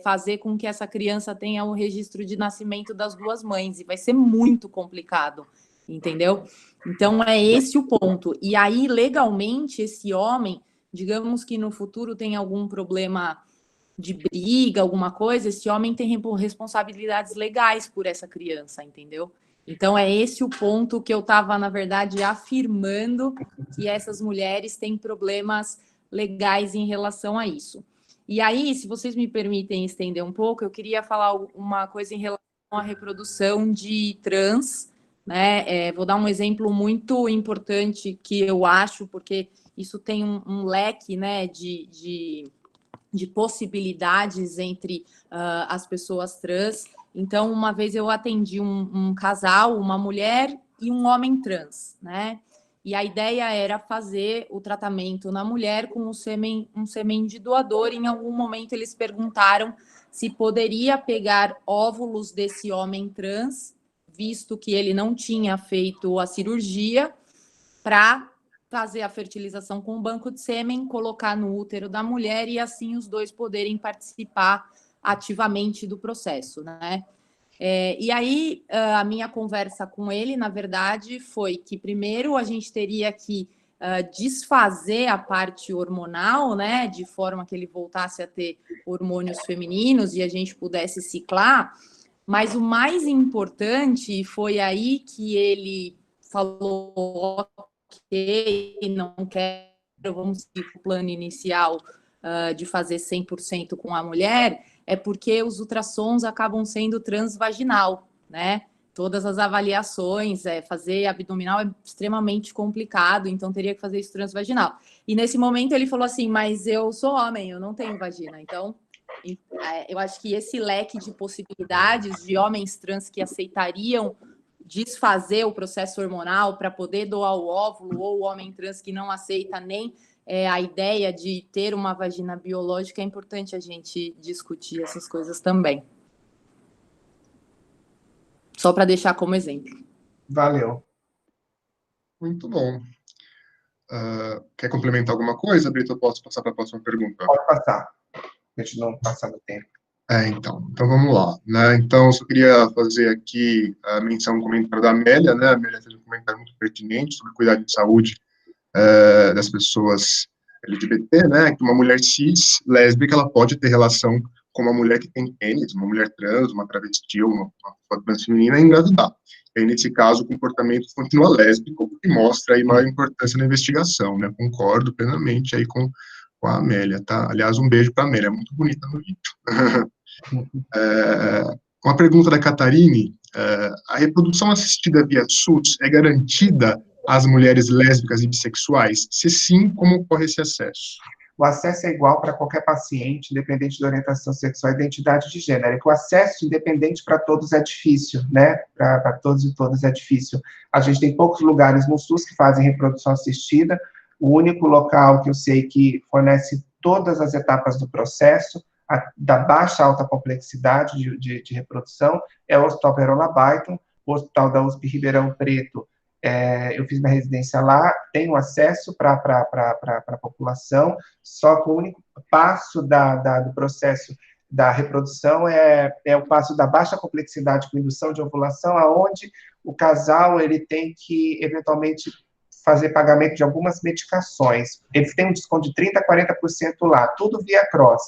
fazer com que essa criança tenha o registro de nascimento das duas mães, e vai ser muito complicado, entendeu? Então, é esse o ponto. E aí, legalmente, esse homem, digamos que no futuro tem algum problema de briga, alguma coisa, esse homem tem responsabilidades legais por essa criança, entendeu? Então, é esse o ponto que eu estava, na verdade, afirmando, que essas mulheres têm problemas legais em relação a isso. E aí, se vocês me permitem estender um pouco, eu queria falar uma coisa em relação à reprodução de trans, né? Vou dar um exemplo muito importante que eu acho, porque isso tem um leque, né, de possibilidades entre as pessoas trans. Então, uma vez eu atendi um casal, uma mulher e um homem trans, né? E a ideia era fazer o tratamento na mulher com um sêmen de doador. Em algum momento eles perguntaram se poderia pegar óvulos desse homem trans, visto que ele não tinha feito a cirurgia, para fazer a fertilização com o banco de sêmen, colocar no útero da mulher e assim os dois poderem participar ativamente do processo, né? E aí, a minha conversa com ele, na verdade, foi que primeiro a gente teria que desfazer a parte hormonal, né, de forma que ele voltasse a ter hormônios femininos e a gente pudesse ciclar, mas o mais importante foi aí que ele falou: ok, não quero, vamos seguir o plano inicial de fazer 100% com a mulher, é porque os ultrassons acabam sendo transvaginal, né? Todas as avaliações, fazer abdominal é extremamente complicado, então teria que fazer isso transvaginal. E nesse momento ele falou assim, mas eu sou homem, eu não tenho vagina. Então, eu acho que esse leque de possibilidades de homens trans que aceitariam desfazer o processo hormonal para poder doar o óvulo, ou o homem trans que não aceita nem a ideia de ter uma vagina biológica, é importante a gente discutir essas coisas também. Só para deixar como exemplo. Valeu. Muito bom. Quer complementar alguma coisa, Brito? Eu posso passar para a próxima pergunta? Pode passar. A gente não passa do tempo. Então vamos lá, né? Então, eu só queria fazer aqui a menção, um comentário da Amélia, né? A Amélia fez um comentário muito pertinente sobre cuidado de saúde das pessoas LGBT, né? Que uma mulher cis, lésbica, ela pode ter relação com uma mulher que tem pênis, uma mulher trans, uma travesti, uma pessoa transfeminina, e engravidar. E aí, nesse caso, o comportamento continua lésbico, o que mostra aí maior importância na investigação, né? Concordo plenamente aí com a Amélia, tá? Aliás, um beijo para a Amélia, muito bonita no vídeo. Uma pergunta da Catarine: a reprodução assistida via SUS é garantida às mulheres lésbicas e bissexuais? Se sim, como ocorre esse acesso? O acesso é igual para qualquer paciente, independente de orientação sexual e identidade de gênero. É que o acesso independente para todos é difícil, né? Para todos e todas é difícil. A gente tem poucos lugares no SUS que fazem reprodução assistida. O único local que eu sei que fornece todas as etapas do processo, da baixa a alta complexidade de reprodução, é o Hospital Perola Baiton, o Hospital da USP Ribeirão Preto. Eu fiz minha residência lá, tenho acesso para a população, só que o único passo do processo da reprodução é o passo da baixa complexidade com indução de ovulação, aonde o casal ele tem que, eventualmente, fazer pagamento de algumas medicações. Eles têm um desconto de 30% a 40% lá, tudo via cross.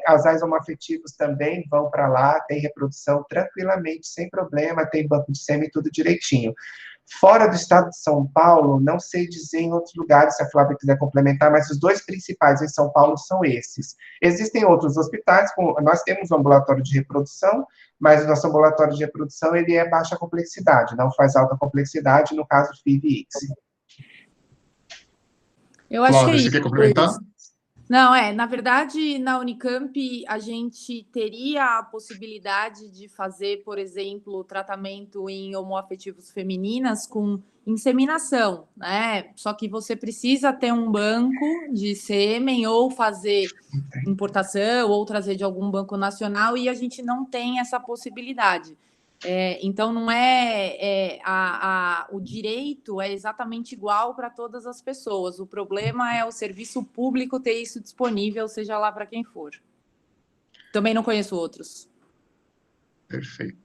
Casais homoafetivos também vão para lá, tem reprodução tranquilamente, sem problema, tem banco de sêmen, tudo direitinho. Fora do estado de São Paulo, não sei dizer em outros lugares, se a Flávia quiser complementar, mas os dois principais em São Paulo são esses. Existem outros hospitais, nós temos um ambulatório de reprodução, mas o nosso ambulatório de reprodução, ele é baixa complexidade, não faz alta complexidade, no caso FIV e ICSI. Eu acho Flávia, que é você isso. quer complementar? Não, na verdade, na Unicamp, a gente teria a possibilidade de fazer, por exemplo, tratamento em homoafetivos femininas com inseminação, né? Só que você precisa ter um banco de sêmen ou fazer importação ou trazer de algum banco nacional, e a gente não tem essa possibilidade. Então, não o direito é exatamente igual para todas as pessoas. O problema é o serviço público ter isso disponível, seja lá para quem for. Também não conheço outros. Perfeito.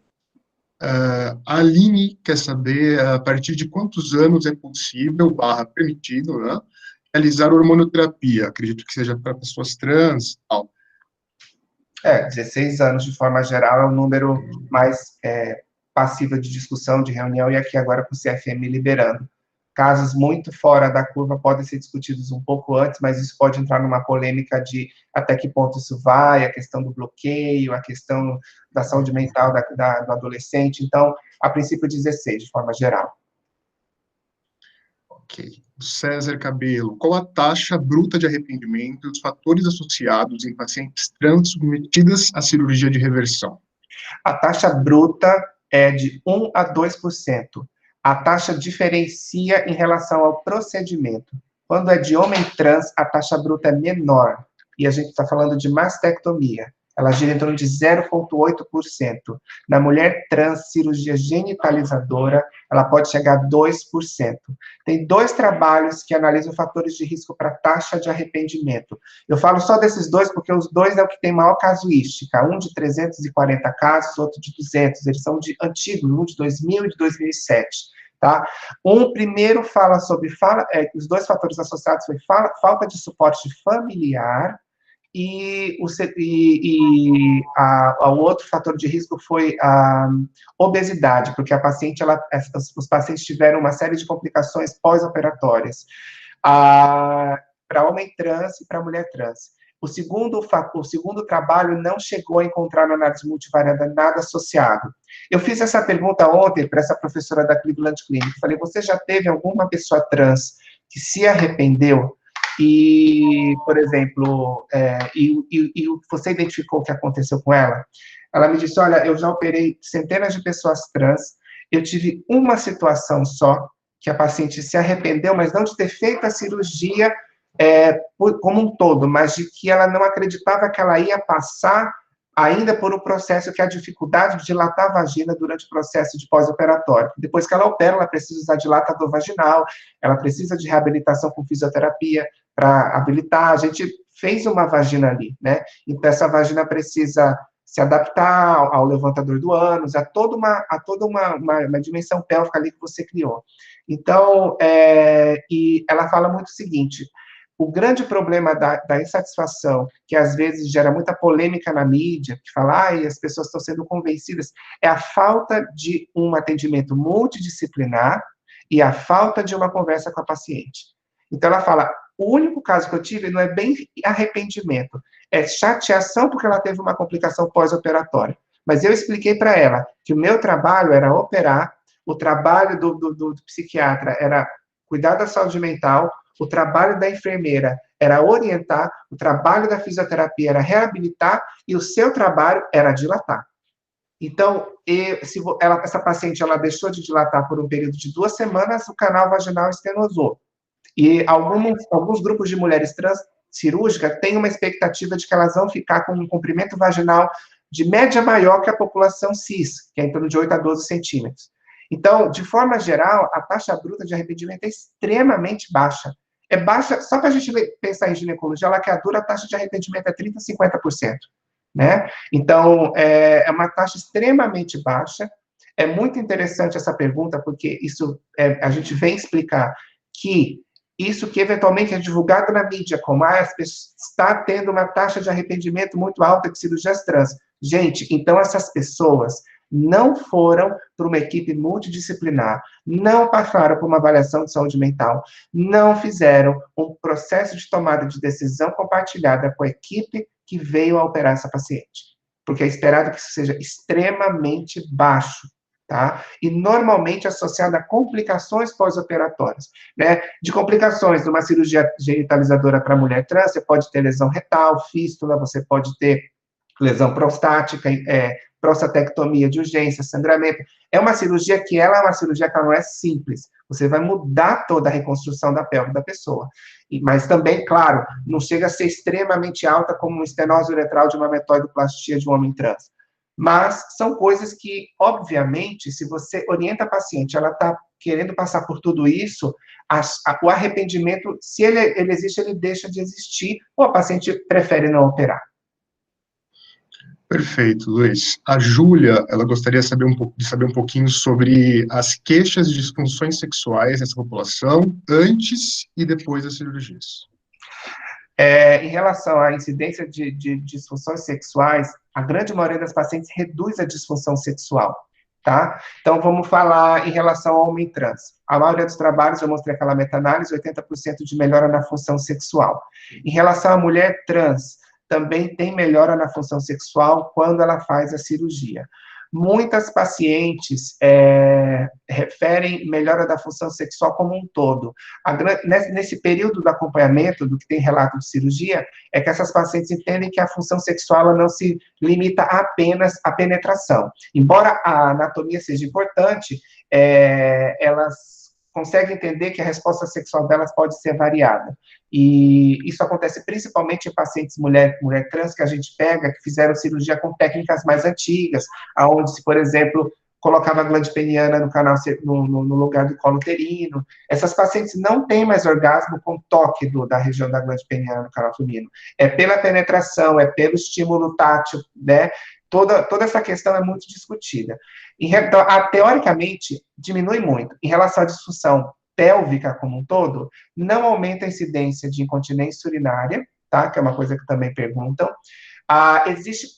A Aline quer saber a partir de quantos anos é possível, permitido, né, realizar hormonoterapia. Acredito que seja para pessoas trans, tal. 16 anos, de forma geral, é o número mais passível de discussão, de reunião, e aqui agora com o CFM liberando. Casos muito fora da curva podem ser discutidos um pouco antes, mas isso pode entrar numa polêmica de até que ponto isso vai, a questão do bloqueio, a questão da saúde mental do adolescente. Então, a princípio, 16, de forma geral. Ok. César Cabelo, qual a taxa bruta de arrependimento e os fatores associados em pacientes trans submetidas à cirurgia de reversão? A taxa bruta é de 1 a 2%. A taxa diferencia em relação ao procedimento. Quando é de homem trans, a taxa bruta é menor. E a gente está falando de mastectomia. Ela gira em torno de 0,8%. Na mulher trans, cirurgia genitalizadora, ela pode chegar a 2%. Tem 2 trabalhos que analisam fatores de risco para taxa de arrependimento. Eu falo só desses 2 porque os 2 é o que tem maior casuística. Um de 340 casos, outro de 200. Eles são de antigos, um de 2000 e de 2007. Tá? Primeiro fala sobre... os 2 fatores associados foi falta de suporte familiar, e o outro fator de risco foi a obesidade, porque a paciente, os pacientes tiveram uma série de complicações pós-operatórias, para homem trans e para mulher trans. o segundo trabalho não chegou a encontrar na análise multivariada nada associado. Eu fiz essa pergunta ontem para essa professora da Cleveland Clinic. Falei, você já teve alguma pessoa trans que se arrependeu e, por exemplo, você identificou o que aconteceu com ela? Ela me disse, olha, eu já operei centenas de pessoas trans, eu tive uma situação só, que a paciente se arrependeu, mas não de ter feito a cirurgia como um todo, mas de que ela não acreditava que ela ia passar ainda por um processo que é a dificuldade de dilatar a vagina durante o processo de pós-operatório. Depois que ela opera, ela precisa usar dilatador vaginal, ela precisa de reabilitação com fisioterapia para habilitar. A gente fez uma vagina ali, né? Então, essa vagina precisa se adaptar ao levantador do ânus, a toda uma dimensão pélvica ali que você criou. Então, e ela fala muito o seguinte, o grande problema da insatisfação, que às vezes gera muita polêmica na mídia, que fala, as pessoas estão sendo convencidas, é a falta de um atendimento multidisciplinar e a falta de uma conversa com a paciente. Então, ela fala, o único caso que eu tive não é bem arrependimento, é chateação porque ela teve uma complicação pós-operatória. Mas eu expliquei para ela que o meu trabalho era operar, o trabalho do psiquiatra era cuidar da saúde mental, o trabalho da enfermeira era orientar, o trabalho da fisioterapia era reabilitar, e o seu trabalho era dilatar. Então, essa paciente ela deixou de dilatar por um período de 2 semanas, o canal vaginal estenosou. E alguns grupos de mulheres trans cirúrgicas têm uma expectativa de que elas vão ficar com um comprimento vaginal de média maior que a população cis, que é em torno de 8 a 12 centímetros. Então, de forma geral, a taxa bruta de arrependimento é extremamente baixa. É baixa, só para a gente pensar em ginecologia, laqueadura, a taxa de arrependimento é 30% a 50%. Né? Então, é uma taxa extremamente baixa. É muito interessante essa pergunta, porque isso a gente vem explicar que isso que eventualmente é divulgado na mídia, como está tendo uma taxa de arrependimento muito alta de cirurgias trans. Gente, então essas pessoas não foram para uma equipe multidisciplinar, não passaram por uma avaliação de saúde mental, não fizeram um processo de tomada de decisão compartilhada com a equipe que veio a operar essa paciente. Porque é esperado que isso seja extremamente baixo, tá? E normalmente associado a complicações pós-operatórias, né? De complicações de uma cirurgia genitalizadora para mulher trans, você pode ter lesão retal, fístula, você pode ter lesão prostática, prostatectomia de urgência, sangramento. É uma cirurgia que ela não é simples. Você vai mudar toda a reconstrução da pelve da pessoa. Mas também, claro, não chega a ser extremamente alta como uma estenose uretral de uma metoidoplastia de um homem trans. Mas são coisas que, obviamente, se você orienta a paciente, ela está querendo passar por tudo isso, o arrependimento, se ele existe, ele deixa de existir, ou a paciente prefere não operar. Perfeito, Luiz. A Júlia, ela gostaria de saber um pouquinho sobre as queixas de disfunções sexuais nessa população antes e depois das cirurgias. Em relação à incidência de disfunções sexuais, a grande maioria das pacientes reduz a disfunção sexual, tá? Então, vamos falar em relação ao homem trans. A maioria dos trabalhos, eu mostrei aquela meta-análise, 80% de melhora na função sexual. Em relação à mulher trans, também tem melhora na função sexual quando ela faz a cirurgia. Muitas pacientes referem melhora da função sexual como um todo. Nesse período do acompanhamento, do que tem relato de cirurgia, é que essas pacientes entendem que a função sexual ela não se limita apenas à penetração. Embora a anatomia seja importante, elas conseguem entender que a resposta sexual delas pode ser variada. E isso acontece principalmente em pacientes mulher trans que a gente pega, que fizeram cirurgia com técnicas mais antigas, onde se, por exemplo, colocava a glande peniana no canal, no lugar do colo uterino. Essas pacientes não têm mais orgasmo com toque da região da glande peniana no canal uterino. É pela penetração, é pelo estímulo tátil, né? Toda essa questão é muito discutida. Então, teoricamente, diminui muito. Em relação à disfunção pélvica como um todo, não aumenta a incidência de incontinência urinária, tá? Que é uma coisa que também perguntam.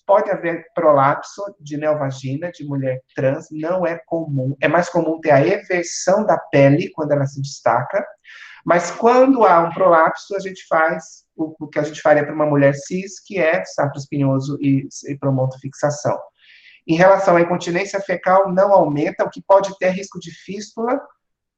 Pode haver prolapso de neovagina de mulher trans, não é comum. É mais comum ter a eversão da pele quando ela se destaca, mas quando há um prolapso, a gente faz o que a gente faria para uma mulher cis, que é sacro espinhoso e promontofixação. Em relação à incontinência fecal, não aumenta, o que pode ter risco de fístula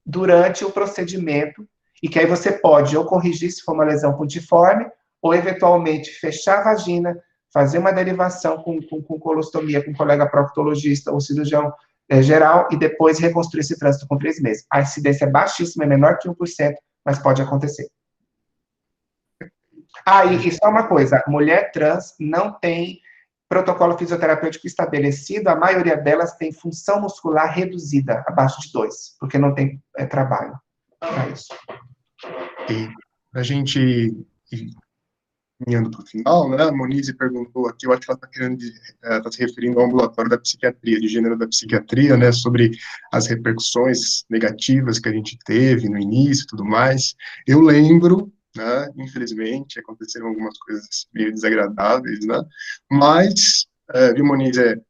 durante o procedimento, e que aí você pode ou corrigir se for uma lesão puntiforme, ou eventualmente fechar a vagina, fazer uma derivação com colostomia, com um colega proctologista ou cirurgião geral, e depois reconstruir esse trânsito com 3 meses. A incidência é baixíssima, é menor que 1%, mas pode acontecer. E só uma coisa, mulher trans não tem protocolo fisioterapêutico estabelecido, a maioria delas tem função muscular reduzida, abaixo de 2, porque não tem trabalho. É isso. E a gente ir caminhando para o final, né? A Monize perguntou aqui, eu acho que ela está se referindo ao ambulatório da psiquiatria, de gênero da psiquiatria, né? Sobre as repercussões negativas que a gente teve no início e tudo mais. Eu lembro, né? Infelizmente, aconteceram algumas coisas meio desagradáveis, né? Mas, viu, Monize,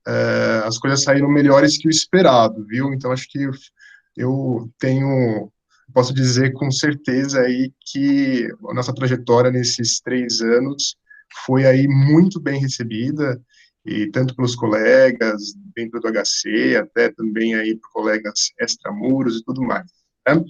as coisas saíram melhores que o esperado, viu? Então, acho que eu posso dizer com certeza aí que a nossa trajetória nesses 3 anos foi aí muito bem recebida, e tanto pelos colegas dentro do HC, até também aí por colegas extramuros e tudo mais, né?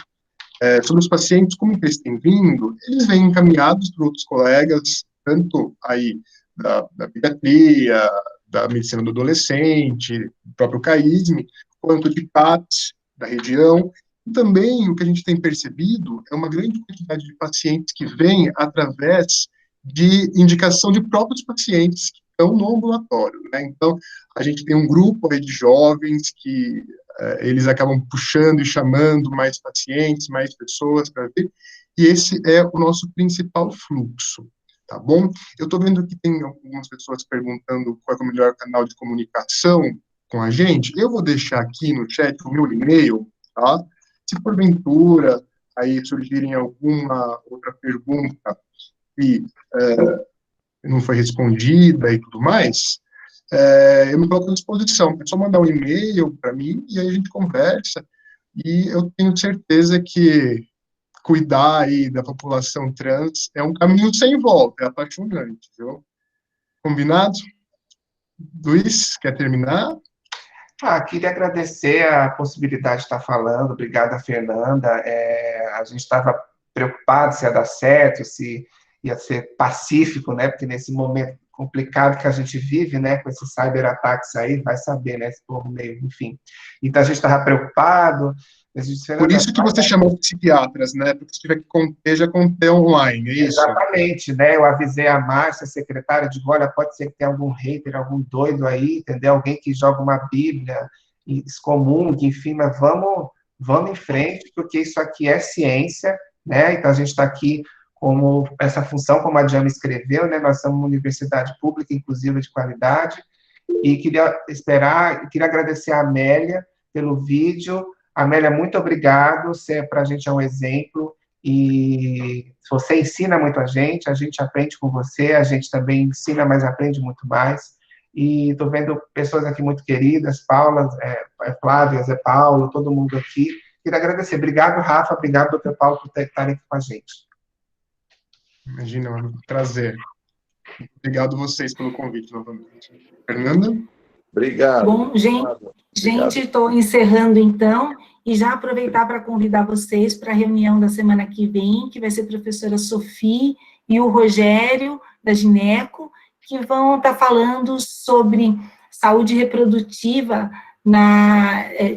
Sobre os pacientes, como que eles têm vindo, eles vêm encaminhados por outros colegas, tanto aí da pediatria, da medicina do adolescente, do próprio CAISM, quanto de PATs da região. E também o que a gente tem percebido é uma grande quantidade de pacientes que vêm através de indicação de próprios pacientes que estão no ambulatório, né? Então, a gente tem um grupo aí de jovens que eles acabam puxando e chamando mais pacientes, mais pessoas para ver, e esse é o nosso principal fluxo, tá bom? Eu estou vendo que tem algumas pessoas perguntando qual é o melhor canal de comunicação com a gente. Eu vou deixar aqui no chat o meu e-mail, tá? Se porventura aí surgirem alguma outra pergunta que não foi respondida e tudo mais, eu me coloco à disposição. É só mandar um e-mail para mim e aí a gente conversa. E eu tenho certeza que cuidar aí da população trans é um caminho sem volta, é apaixonante, viu? Combinado? Luiz, quer terminar? Queria agradecer a possibilidade de estar falando, obrigada, Fernanda. A gente estava preocupado se ia dar certo, se ia ser pacífico, né? Porque nesse momento complicado que a gente vive, né? Com esses cyberataques aí, vai saber, né? Esse povo meio, enfim. Então a gente estava preocupado. Por isso que você chamou psiquiatras, né? Porque se tiver que conter, já conter online, é isso? Exatamente, né? Eu avisei a Márcia, a secretária, digo, olha, pode ser que tenha algum hater, algum doido aí, entendeu? Alguém que joga uma bíblia, excomungue, enfim, mas vamos em frente, porque isso aqui é ciência, né? Então a gente está aqui como essa função, como a Diana escreveu, né? Nós somos uma universidade pública, inclusiva, de qualidade, e queria agradecer a Amélia pelo vídeo. Amélia, muito obrigado, você para a gente é um exemplo, e você ensina muito a gente aprende com você, a gente também ensina, mas aprende muito mais, e estou vendo pessoas aqui muito queridas, Paula, Flávia, Zé Paulo, todo mundo aqui, queria agradecer. Obrigado, Rafa, obrigado, doutor Paulo, por estarem aqui com a gente. Imagina, um prazer. Obrigado vocês pelo convite novamente. Fernanda? Obrigado. Bom, gente, estou encerrando então, e já aproveitar para convidar vocês para a reunião da semana que vem, que vai ser a professora Sophie e o Rogério, da Gineco, que vão estar falando sobre saúde reprodutiva,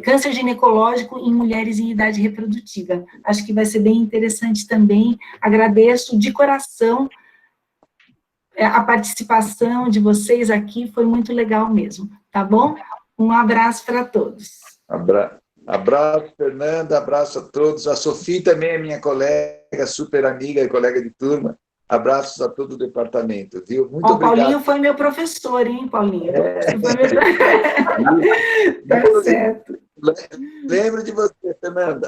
câncer ginecológico em mulheres em idade reprodutiva. Acho que vai ser bem interessante também. Agradeço de coração a participação de vocês aqui, foi muito legal mesmo, tá bom? Um abraço para todos. Abraço, Fernanda, abraço a todos. A Sophie também é minha colega, super amiga e colega de turma. Abraços a todo o departamento, viu? Muito obrigado. Paulinho foi meu professor, hein, Paulinho? Foi meu... Tá certo. Lembro de você, Fernanda.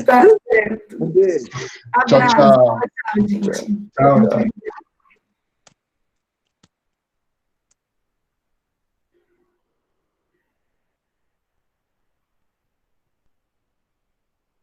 Tá certo. Um beijo. Abraço. Tchau, gente. Tchau.